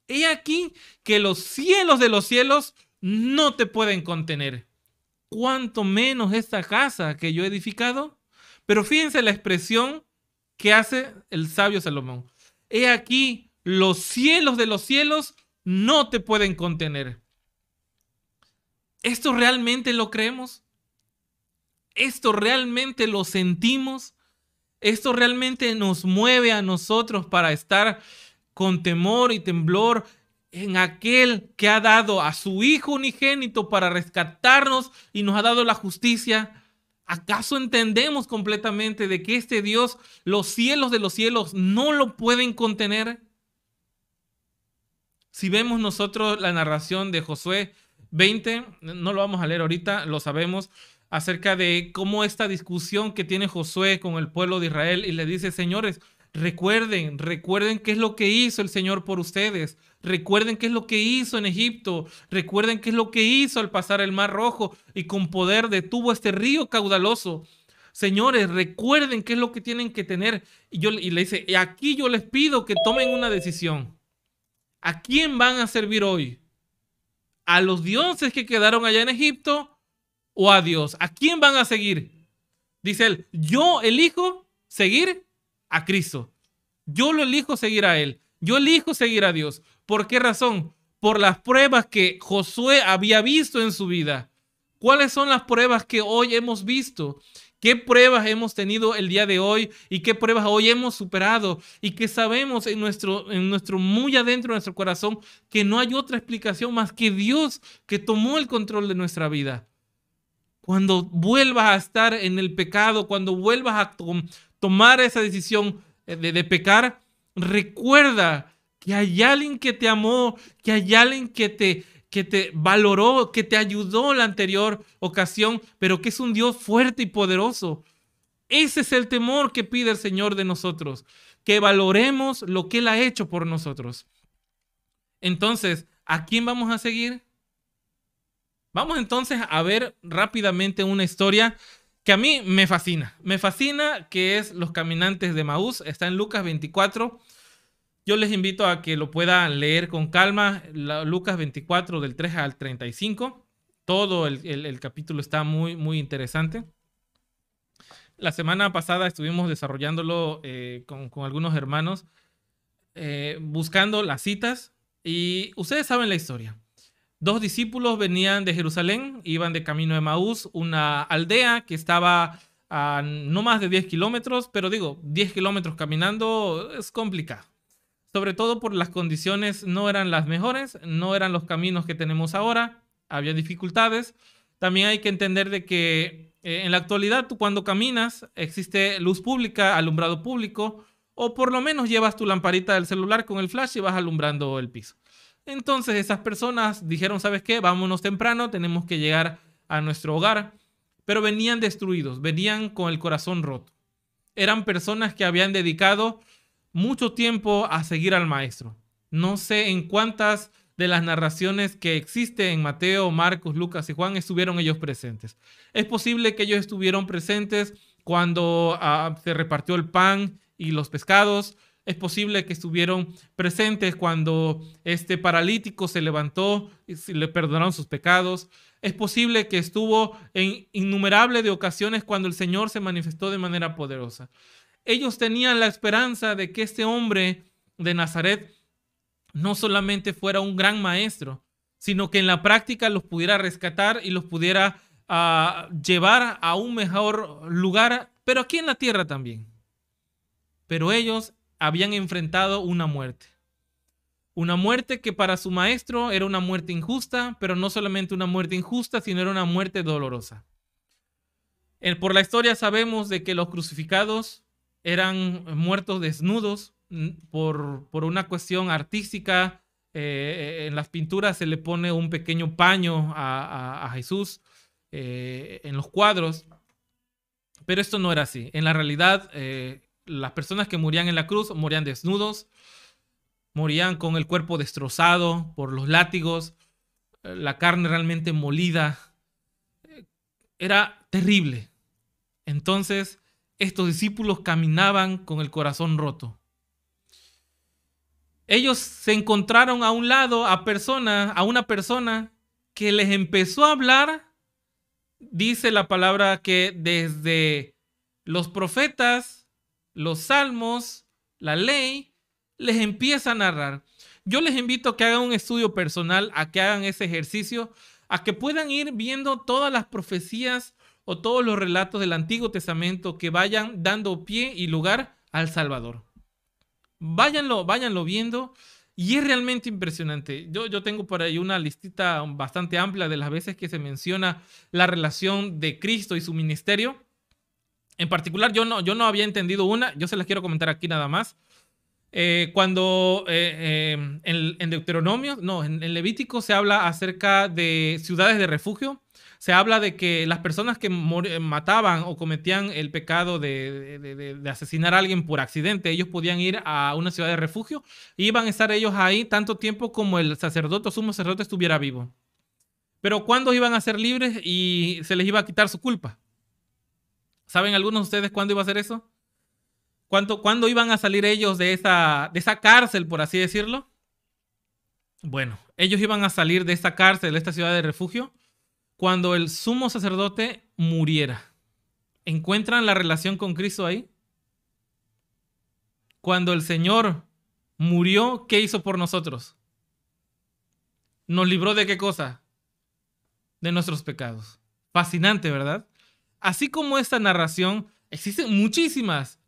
He aquí que los cielos de los cielos no te pueden contener, cuanto menos esta casa que yo he edificado. Pero fíjense la expresión que hace el sabio Salomón. He aquí, los cielos de los cielos no te pueden contener. ¿Esto realmente lo creemos? ¿Esto realmente lo sentimos? ¿Esto realmente nos mueve a nosotros para estar con temor y temblor en aquel que ha dado a su Hijo unigénito para rescatarnos y nos ha dado la justicia? ¿Acaso entendemos completamente de que este Dios, los cielos de los cielos, no lo pueden contener? Si vemos nosotros la narración de Josué 20, no lo vamos a leer ahorita, lo sabemos, acerca de cómo esta discusión que tiene Josué con el pueblo de Israel y le dice: señores, recuerden qué es lo que hizo el Señor por ustedes. Recuerden qué es lo que hizo en Egipto. Recuerden qué es lo que hizo al pasar el Mar Rojo y con poder detuvo este río caudaloso. Señores, recuerden qué es lo que tienen que tener. Y le dice: y aquí yo les pido que tomen una decisión. ¿A quién van a servir hoy? ¿A los dioses que quedaron allá en Egipto o a Dios? ¿A quién van a seguir? Dice él: yo elijo seguir a Cristo. Yo lo elijo seguir a Él. Yo elijo seguir a Dios. ¿Por qué razón? Por las pruebas que Josué había visto en su vida. ¿Cuáles son las pruebas que hoy hemos visto? ¿Qué pruebas hemos tenido el día de hoy y qué pruebas hoy hemos superado? Y que sabemos en nuestro muy adentro de nuestro corazón que no hay otra explicación más que Dios, que tomó el control de nuestra vida. Cuando vuelvas a estar en el pecado, cuando vuelvas a tomar esa decisión de pecar, recuerda que hay alguien que te amó, que hay alguien que te valoró, que te ayudó en la anterior ocasión, pero que es un Dios fuerte y poderoso. Ese es el temor que pide el Señor de nosotros, que valoremos lo que Él ha hecho por nosotros. Entonces, ¿a quién vamos a seguir? Vamos entonces a ver rápidamente una historia que a mí me fascina. Me fascina, que es Los Caminantes de Emaús. Está en Lucas 24. Yo les invito a que lo puedan leer con calma. Lucas 24 del 3 al 35. Todo el capítulo está muy, muy interesante. La semana pasada estuvimos desarrollándolo con algunos hermanos, buscando las citas. Y ustedes saben la historia. 2 discípulos venían de Jerusalén, iban de camino a Emaús, una aldea que estaba a no más de 10 kilómetros, pero digo, 10 kilómetros caminando es complicado. Sobre todo por las condiciones no eran las mejores, no eran los caminos que tenemos ahora, había dificultades. También hay que entender de que en la actualidad tú cuando caminas existe luz pública, alumbrado público, o por lo menos llevas tu lamparita del celular con el flash y vas alumbrando el piso. Entonces esas personas dijeron: ¿sabes qué? Vámonos temprano, tenemos que llegar a nuestro hogar. Pero venían destruidos, venían con el corazón roto. Eran personas que habían dedicado mucho tiempo a seguir al maestro. No sé en cuántas de las narraciones que existen en Mateo, Marcos, Lucas y Juan estuvieron ellos presentes. Es posible que ellos estuvieron presentes cuando se repartió el pan y los pescados. Es posible que estuvieron presentes cuando este paralítico se levantó y le perdonaron sus pecados. Es posible que estuvo en innumerables de ocasiones cuando el Señor se manifestó de manera poderosa. Ellos tenían la esperanza de que este hombre de Nazaret no solamente fuera un gran maestro, sino que en la práctica los pudiera rescatar y los pudiera llevar a un mejor lugar, pero aquí en la tierra también. Pero ellos habían enfrentado una muerte. Una muerte que para su maestro era una muerte injusta, pero no solamente una muerte injusta, sino era una muerte dolorosa. Por la historia sabemos de que los crucificados eran muertos desnudos por una cuestión artística. En las pinturas se le pone un pequeño paño a Jesús en los cuadros, pero esto no era así. En la realidad, las personas que morían en la cruz morían desnudos, morían con el cuerpo destrozado por los látigos, la carne realmente molida. Era terrible. Entonces, estos discípulos caminaban con el corazón roto. Ellos se encontraron a un lado a una persona que les empezó a hablar. Dice la palabra que desde los profetas, los salmos, la ley, les empieza a narrar. Yo les invito a que hagan un estudio personal, a que hagan ese ejercicio, a que puedan ir viendo todas las profecías o todos los relatos del Antiguo Testamento que vayan dando pie y lugar al Salvador. Váyanlo viendo y es realmente impresionante. Yo tengo por ahí una listita bastante amplia de las veces que se menciona la relación de Cristo y su ministerio. En particular, yo no había entendido una, yo se las quiero comentar aquí nada más. Cuando en Deuteronomio, en Levítico se habla acerca de ciudades de refugio. Se habla de que las personas que mataban o cometían el pecado de asesinar a alguien por accidente, ellos podían ir a una ciudad de refugio y iban a estar ellos ahí tanto tiempo como el sacerdote o sumo sacerdote estuviera vivo. Pero ¿cuándo iban a ser libres y se les iba a quitar su culpa? ¿Saben algunos de ustedes cuándo iba a ser eso? ¿Cuándo iban a salir ellos de esa cárcel, por así decirlo? Bueno, ellos iban a salir de esta cárcel, de esta ciudad de refugio, cuando el sumo sacerdote muriera. ¿Encuentran la relación con Cristo ahí? Cuando el Señor murió, ¿qué hizo por nosotros? ¿Nos libró de qué cosa? De nuestros pecados. Fascinante, ¿verdad? Así como esta narración, existen muchísimas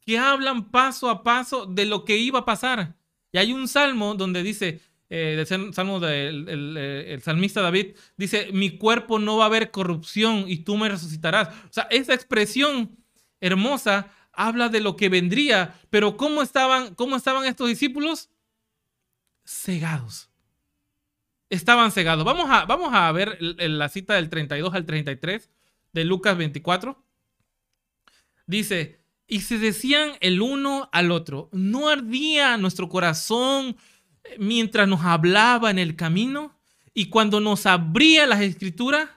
que hablan paso a paso de lo que iba a pasar. Y hay un salmo donde dice, el salmista David, dice, mi cuerpo no va a haber corrupción y tú me resucitarás. O sea, esa expresión hermosa habla de lo que vendría. Pero ¿cómo estaban estos discípulos? Cegados. Estaban cegados. Vamos a ver la cita del 32 al 33 de Lucas 24. Dice, y se decían el uno al otro, ¿no ardía nuestro corazón mientras nos hablaba en el camino y cuando nos abría las escrituras?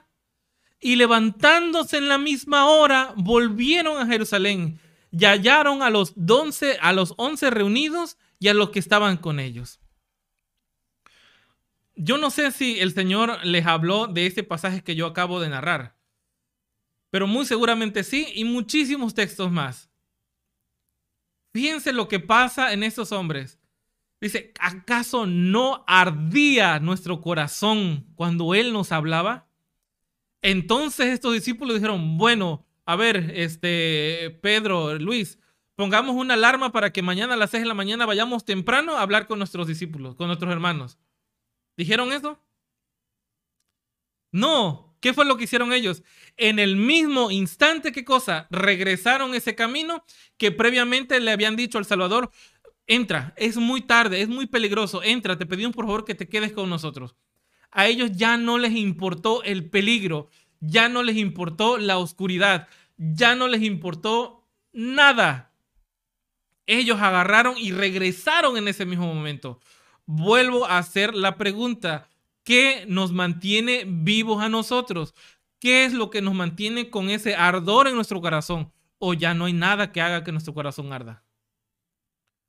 Y levantándose en la misma hora, volvieron a Jerusalén y hallaron a los 11 reunidos y a los que estaban con ellos. Yo no sé si el Señor les habló de este pasaje que yo acabo de narrar, pero muy seguramente sí, y muchísimos textos más. Fíjense lo que pasa en estos hombres. Dice, ¿acaso no ardía nuestro corazón cuando Él nos hablaba? Entonces estos discípulos dijeron, bueno, a ver, Pedro, Luis, pongamos una alarma para que mañana a las 6 de la mañana vayamos temprano a hablar con nuestros discípulos, con nuestros hermanos. ¿Dijeron eso? No. ¿Qué fue lo que hicieron ellos? En el mismo instante, ¿qué cosa? Regresaron ese camino que previamente le habían dicho al Salvador, entra, es muy tarde, es muy peligroso, entra, te pedimos por favor que te quedes con nosotros. A ellos ya no les importó el peligro, ya no les importó la oscuridad, ya no les importó nada. Ellos agarraron y regresaron en ese mismo momento. Vuelvo a hacer la pregunta, ¿qué nos mantiene vivos a nosotros? ¿Qué es lo que nos mantiene con ese ardor en nuestro corazón? ¿O ya no hay nada que haga que nuestro corazón arda?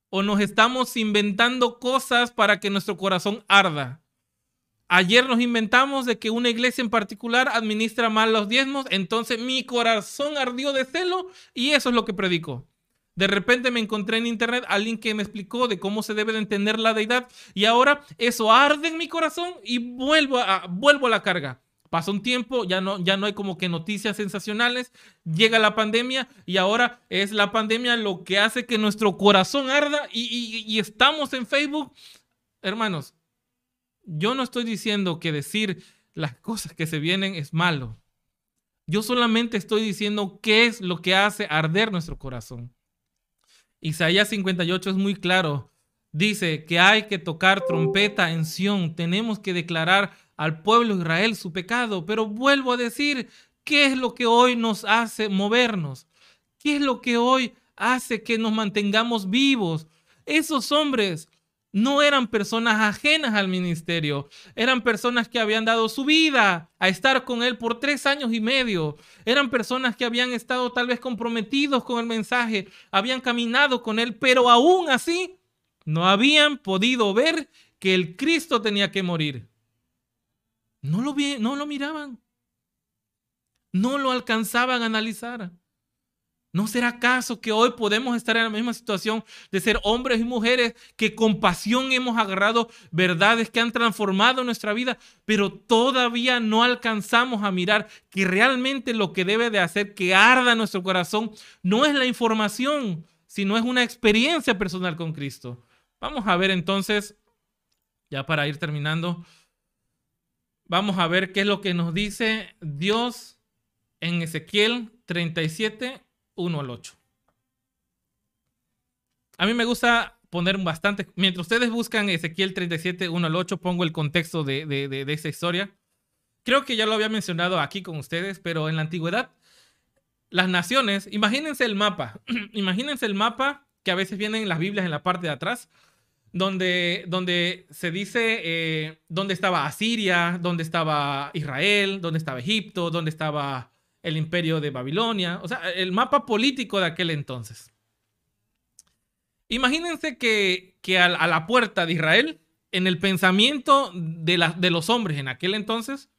¿O nos estamos inventando cosas para que nuestro corazón arda? Ayer nos inventamos de que una iglesia en particular administra mal los diezmos, entonces mi corazón ardió de celo y eso es lo que predico. De repente me encontré en internet a alguien que me explicó de cómo se debe de entender la deidad y ahora eso arde en mi corazón y vuelvo a la carga. Pasa un tiempo, ya no hay como que noticias sensacionales, llega la pandemia y ahora es la pandemia lo que hace que nuestro corazón arda y estamos en Facebook. Hermanos, yo no estoy diciendo que decir las cosas que se vienen es malo. Yo solamente estoy diciendo qué es lo que hace arder nuestro corazón. Isaías 58 es muy claro. Dice que hay que tocar trompeta en Sión. Tenemos que declarar al pueblo de Israel su pecado. Pero vuelvo a decir, ¿qué es lo que hoy nos hace movernos? ¿Qué es lo que hoy hace que nos mantengamos vivos? Esos hombres no eran personas ajenas al ministerio, eran personas que habían dado su vida a estar con él por 3 años y medio, eran personas que habían estado tal vez comprometidos con el mensaje, habían caminado con él, pero aún así no habían podido ver que el Cristo tenía que morir. No lo miraban, no lo alcanzaban a analizar. ¿No será acaso que hoy podemos estar en la misma situación de ser hombres y mujeres que con pasión hemos agarrado verdades que han transformado nuestra vida, pero todavía no alcanzamos a mirar que realmente lo que debe de hacer que arda nuestro corazón no es la información, sino es una experiencia personal con Cristo? Vamos a ver entonces, ya para ir terminando, vamos a ver qué es lo que nos dice Dios en Ezequiel 37, 1 al 8. A mí me gusta poner bastante, mientras ustedes buscan Ezequiel 37, 1 al 8, pongo el contexto de esta historia. Creo que ya lo había mencionado aquí con ustedes, pero en la antigüedad, las naciones, imagínense el mapa, imagínense el mapa que a veces vienen en las Biblias en la parte de atrás, donde se dice dónde estaba Asiria, dónde estaba Israel, dónde estaba Egipto, dónde estaba el imperio de Babilonia, o sea, el mapa político de aquel entonces. Imagínense que a la puerta de Israel, en el pensamiento de los hombres en aquel entonces,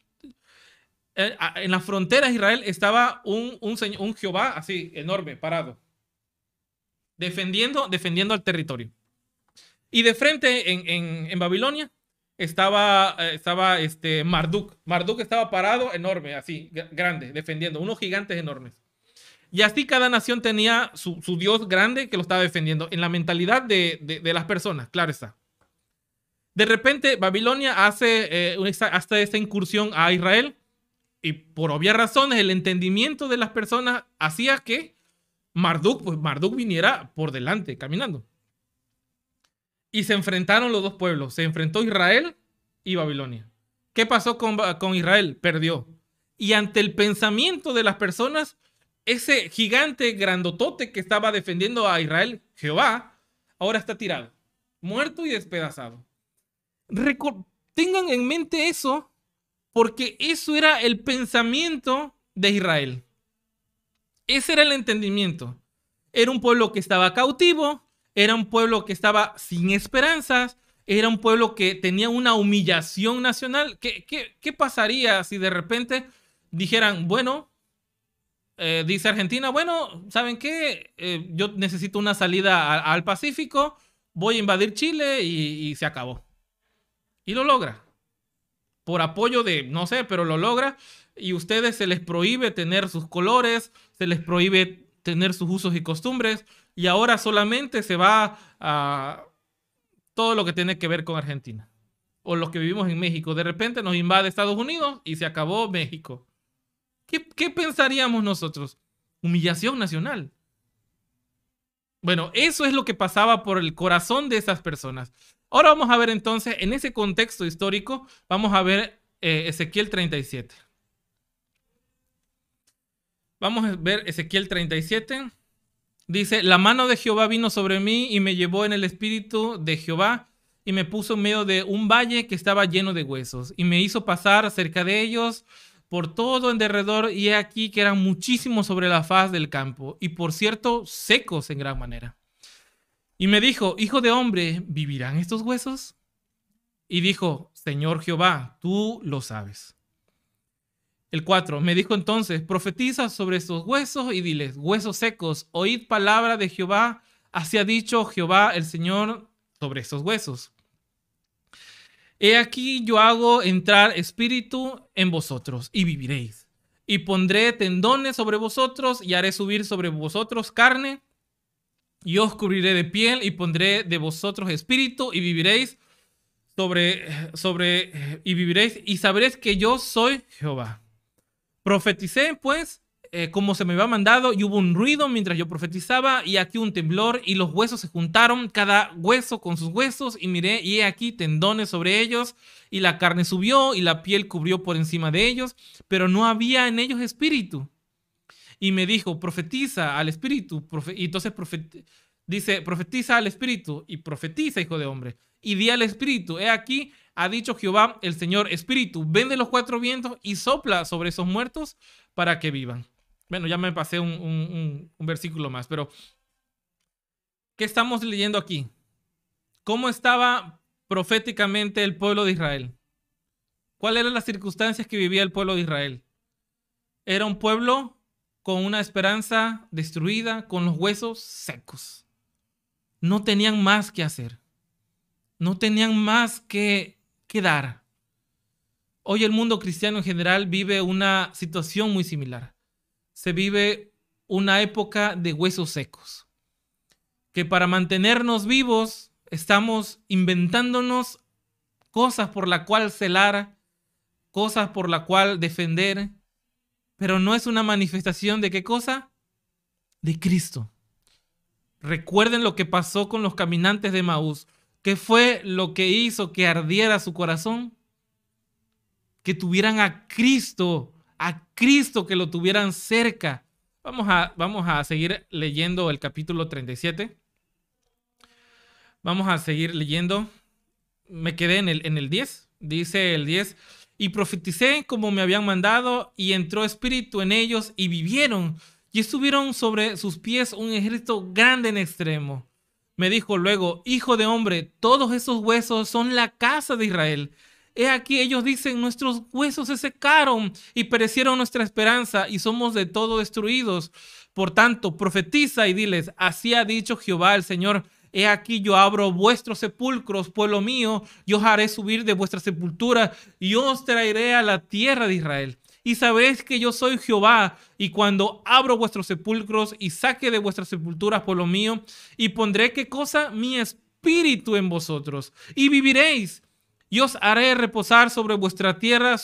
en la frontera de Israel estaba un Jehová así, enorme, parado, defendiendo al territorio. Y de frente en Babilonia estaba Marduk. Marduk estaba parado, enorme, así, grande, defendiendo, unos gigantes enormes. Y así cada nación tenía su Dios grande que lo estaba defendiendo en la mentalidad de las personas, claro está. De repente Babilonia hace hasta esta incursión a Israel y por obvias razones el entendimiento de las personas hacía que Marduk viniera por delante caminando. Y se enfrentaron los dos pueblos. Se enfrentó Israel y Babilonia. ¿Qué pasó con Israel? Perdió. Y ante el pensamiento de las personas, ese gigante grandotote que estaba defendiendo a Israel, Jehová, ahora está tirado, muerto y despedazado. Tengan en mente eso, porque eso era el pensamiento de Israel. Ese era el entendimiento. Era un pueblo que estaba cautivo, era un pueblo que estaba sin esperanzas, era un pueblo que tenía una humillación nacional. ¿Qué pasaría si de repente dijeran, bueno, dice Argentina, bueno, ¿saben qué? Yo necesito una salida al Pacífico, voy a invadir Chile y se acabó. Y lo logra. Por apoyo de, no sé, pero lo logra. Y a ustedes se les prohíbe tener sus colores, se les prohíbe tener sus usos y costumbres. Y ahora solamente se va a todo lo que tiene que ver con Argentina. O los que vivimos en México. De repente nos invade Estados Unidos y se acabó México. ¿Qué pensaríamos nosotros? Humillación nacional. Bueno, eso es lo que pasaba por el corazón de esas personas. Ahora vamos a ver entonces, en ese contexto histórico, vamos a ver Ezequiel 37. Vamos a ver Ezequiel 37. Dice, la mano de Jehová vino sobre mí y me llevó en el espíritu de Jehová y me puso en medio de un valle que estaba lleno de huesos y me hizo pasar cerca de ellos por todo en derredor, y he aquí que eran muchísimos sobre la faz del campo, y por cierto, secos en gran manera. Y me dijo, hijo de hombre, ¿vivirán estos huesos? Y dijo, Señor Jehová, tú lo sabes. El 4, me dijo entonces, profetiza sobre estos huesos y diles, huesos secos, oíd palabra de Jehová, así ha dicho Jehová el Señor sobre estos huesos. He aquí yo hago entrar espíritu en vosotros y viviréis. Y pondré tendones sobre vosotros y haré subir sobre vosotros carne. Y os cubriré de piel y pondré de vosotros espíritu y viviréis y viviréis y sabréis que yo soy Jehová. Profeticé pues como se me había mandado, y hubo un ruido mientras yo profetizaba, y aquí un temblor, y los huesos se juntaron, cada hueso con sus huesos, y miré, y he aquí tendones sobre ellos, y la carne subió, y la piel cubrió por encima de ellos, pero no había en ellos espíritu. Y me dijo, profetiza al espíritu, y entonces dice, profetiza al espíritu, y profetiza, hijo de hombre, y di al espíritu, he aquí, ha dicho Jehová, el Señor, espíritu, ven de los cuatro vientos y sopla sobre esos muertos para que vivan. Bueno, ya me pasé un versículo más, pero ¿qué estamos leyendo aquí? ¿Cómo estaba proféticamente el pueblo de Israel? ¿Cuáles eran las circunstancias que vivía el pueblo de Israel? Era un pueblo con una esperanza destruida, con los huesos secos. No tenían más que hacer. No tenían más que dar. Hoy el mundo cristiano en general vive una situación muy similar. Se vive una época de huesos secos. Que para mantenernos vivos estamos inventándonos cosas por la cual celar, cosas por la cual defender, pero no es una manifestación de ¿qué cosa? De Cristo. Recuerden lo que pasó con los caminantes de Maús. ¿Qué fue lo que hizo que ardiera su corazón? Que tuvieran a Cristo que lo tuvieran cerca. Vamos a seguir leyendo el capítulo 37. Vamos a seguir leyendo. Me quedé en el 10. Dice el 10. Y profeticé como me habían mandado, y entró espíritu en ellos, y vivieron, y estuvieron sobre sus pies un ejército grande en extremo. Me dijo luego, hijo de hombre, todos esos huesos son la casa de Israel. He aquí ellos dicen, nuestros huesos se secaron y perecieron nuestra esperanza, y somos de todo destruidos. Por tanto, profetiza y diles, así ha dicho Jehová el Señor, he aquí yo abro vuestros sepulcros, pueblo mío, y os haré subir de vuestra sepultura, y os traeré a la tierra de Israel. Y sabréis que yo soy Jehová, y cuando abro vuestros sepulcros y saque de vuestras sepulturas, pueblo mío, y pondré ¿qué cosa? Mi espíritu en vosotros, y viviréis, y os haré reposar sobre vuestra tierra,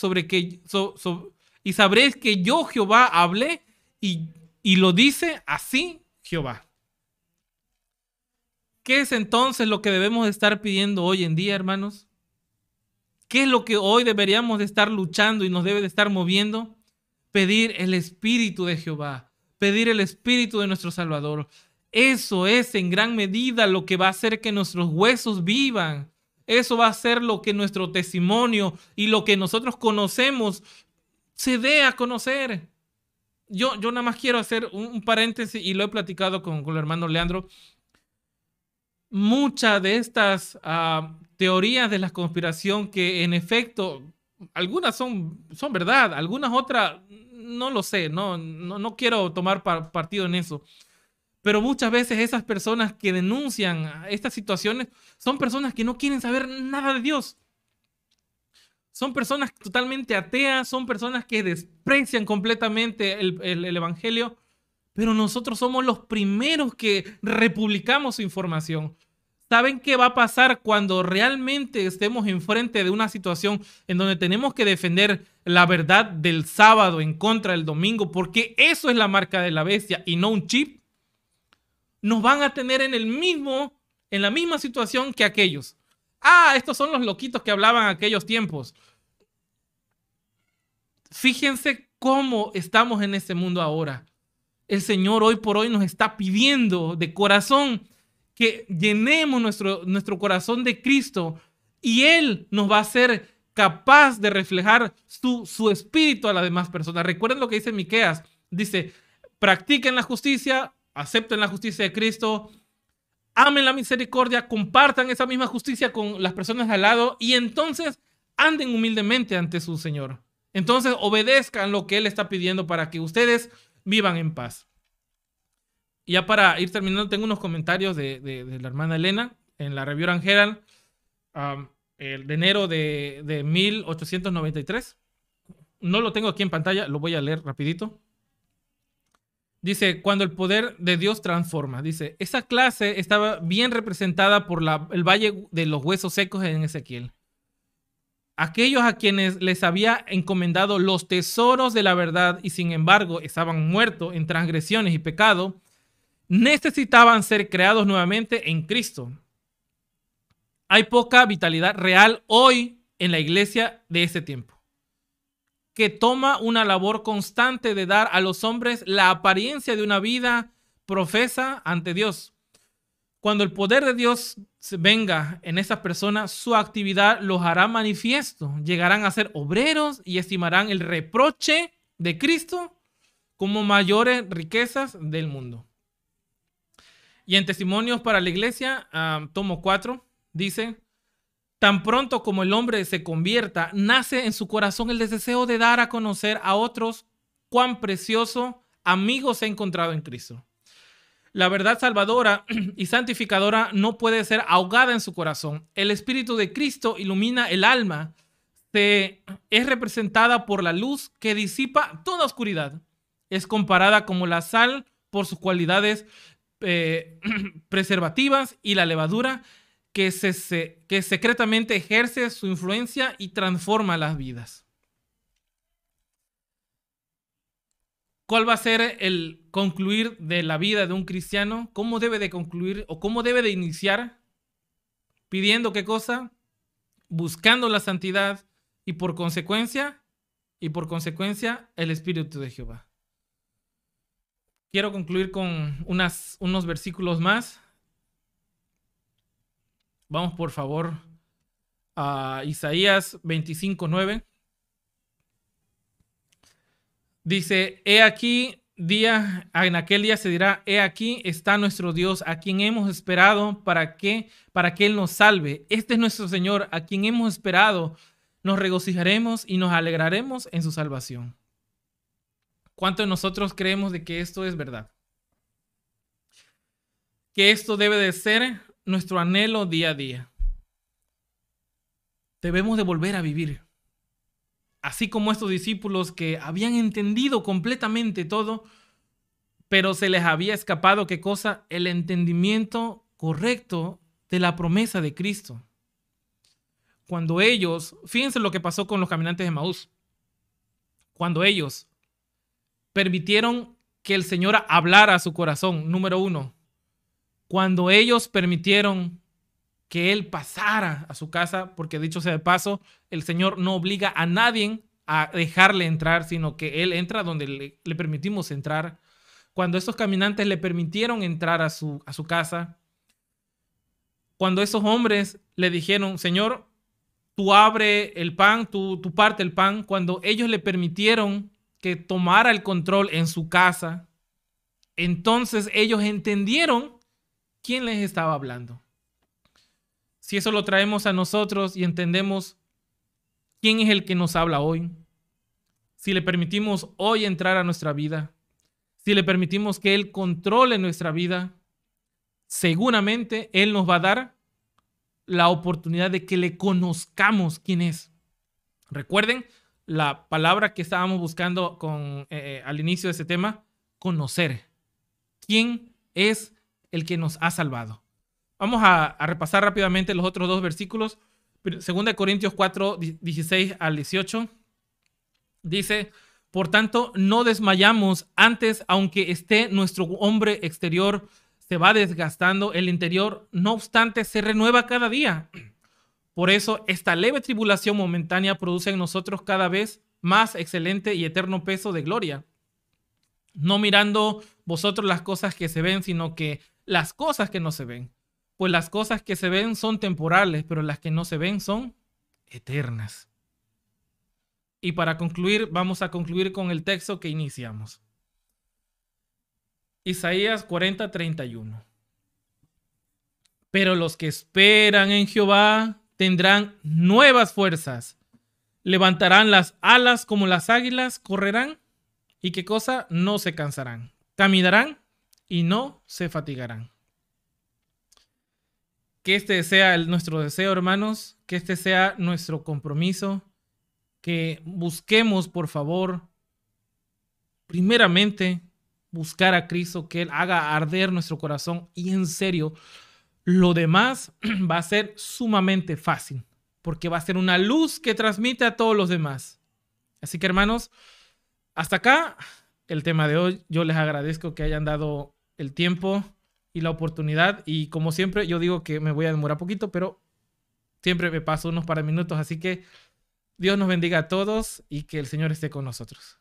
y sabréis que yo Jehová hablé, y lo dice así Jehová. ¿Qué es entonces lo que debemos de estar pidiendo hoy en día, hermanos? ¿Qué es lo que hoy deberíamos de estar luchando y nos debe de estar moviendo? Pedir el Espíritu de Jehová, pedir el Espíritu de nuestro Salvador. Eso es en gran medida lo que va a hacer que nuestros huesos vivan. Eso va a ser lo que nuestro testimonio y lo que nosotros conocemos se dé a conocer. Yo nada más quiero hacer un paréntesis, y lo he platicado con el hermano Leandro. Muchas de estas teorías de la conspiración, que en efecto algunas son verdad, algunas otras no lo sé, no quiero tomar partido en eso, pero muchas veces esas personas que denuncian estas situaciones son personas que no quieren saber nada de Dios. Son personas totalmente ateas, son personas que desprecian completamente el evangelio. Pero nosotros somos los primeros que republicamos su información. ¿Saben qué va a pasar cuando realmente estemos enfrente de una situación en donde tenemos que defender la verdad del sábado en contra del domingo? Porque eso es la marca de la bestia y no un chip. Nos van a tener en la misma situación que aquellos. Estos son los loquitos que hablaban en aquellos tiempos. Fíjense cómo estamos en este mundo ahora. El Señor hoy por hoy nos está pidiendo de corazón que llenemos nuestro corazón de Cristo, y Él nos va a hacer capaz de reflejar su espíritu a las demás personas. Recuerden lo que dice Miqueas. Dice, practiquen la justicia, acepten la justicia de Cristo, amen la misericordia, compartan esa misma justicia con las personas al lado, y entonces anden humildemente ante su Señor. Entonces obedezcan lo que Él está pidiendo para que ustedes vivan en paz. Y ya para ir terminando, tengo unos comentarios de la hermana Elena en la Review and Herald. de enero de 1893. No lo tengo aquí en pantalla, lo voy a leer rapidito. Dice, cuando el poder de Dios transforma. Dice, esa clase estaba bien representada por el valle de los huesos secos en Ezequiel. Aquellos a quienes les había encomendado los tesoros de la verdad y sin embargo estaban muertos en transgresiones y pecado, necesitaban ser creados nuevamente en Cristo. Hay poca vitalidad real hoy en la iglesia de ese tiempo, que toma una labor constante de dar a los hombres la apariencia de una vida profesa ante Dios. Cuando el poder de Dios venga en esas personas, su actividad los hará manifiesto. Llegarán a ser obreros y estimarán el reproche de Cristo como mayores riquezas del mundo. Y en Testimonios para la Iglesia, tomo 4, dice, tan pronto como el hombre se convierta, nace en su corazón el deseo de dar a conocer a otros cuán precioso amigo se ha encontrado en Cristo. La verdad salvadora y santificadora no puede ser ahogada en su corazón. El Espíritu de Cristo ilumina el alma. Es representada por la luz que disipa toda oscuridad. Es comparada como la sal por sus cualidades preservativas y la levadura que secretamente ejerce su influencia y transforma las vidas. ¿Cuál va a ser el concluir de la vida de un cristiano? ¿Cómo debe de concluir o cómo debe de iniciar? Pidiendo qué cosa, buscando la santidad y por consecuencia el Espíritu de Jehová. Quiero concluir con unos versículos más. Vamos por favor a Isaías 25:9. Dice, he aquí, en aquel día se dirá, he aquí está nuestro Dios, a quien hemos esperado para que Él nos salve. Este es nuestro Señor, a quien hemos esperado. Nos regocijaremos y nos alegraremos en su salvación. ¿Cuántos de nosotros creemos de que esto es verdad? Que esto debe de ser nuestro anhelo día a día. Debemos de volver a vivir. Así como estos discípulos que habían entendido completamente todo, pero se les había escapado, ¿qué cosa? El entendimiento correcto de la promesa de Cristo. Cuando ellos, fíjense lo que pasó con los caminantes de Emaús, cuando ellos permitieron que el Señor hablara a su corazón, número 1, cuando ellos permitieron que Él pasara a su casa, porque dicho sea de paso, el Señor no obliga a nadie a dejarle entrar, sino que Él entra donde le permitimos entrar. Cuando esos caminantes le permitieron entrar a su casa, cuando esos hombres le dijeron, Señor, tú abre el pan, tú parte el pan, cuando ellos le permitieron que tomara el control en su casa, entonces ellos entendieron quién les estaba hablando. Si eso lo traemos a nosotros y entendemos quién es el que nos habla hoy, si le permitimos hoy entrar a nuestra vida, si le permitimos que Él controle nuestra vida, seguramente Él nos va a dar la oportunidad de que le conozcamos quién es. Recuerden la palabra que estábamos buscando al inicio de ese tema, conocer. ¿Quién es el que nos ha salvado? Vamos a repasar rápidamente los otros dos versículos. 2 Corintios 4, 16 al 18. Dice, por tanto, no desmayamos antes, aunque esté nuestro hombre exterior se va desgastando, el interior, no obstante, se renueva cada día. Por eso, esta leve tribulación momentánea produce en nosotros cada vez más excelente y eterno peso de gloria. No mirando vosotros las cosas que se ven, sino que las cosas que no se ven. Pues las cosas que se ven son temporales, pero las que no se ven son eternas. Y para concluir, vamos a concluir con el texto que iniciamos. Isaías 40, 31. Pero los que esperan en Jehová tendrán nuevas fuerzas. Levantarán las alas como las águilas, correrán. ¿Y qué cosa? No se cansarán. Caminarán y no se fatigarán. que este sea nuestro deseo, hermanos, que este sea nuestro compromiso, que busquemos, por favor, primeramente, buscar a Cristo, que Él haga arder nuestro corazón y en serio, lo demás va a ser sumamente fácil, porque va a ser una luz que transmite a todos los demás. Así que, hermanos, hasta acá el tema de hoy. Yo les agradezco que hayan dado el tiempo y la oportunidad. Y como siempre, yo digo que me voy a demorar poquito, pero siempre me paso unos par de minutos. Así que Dios nos bendiga a todos y que el Señor esté con nosotros.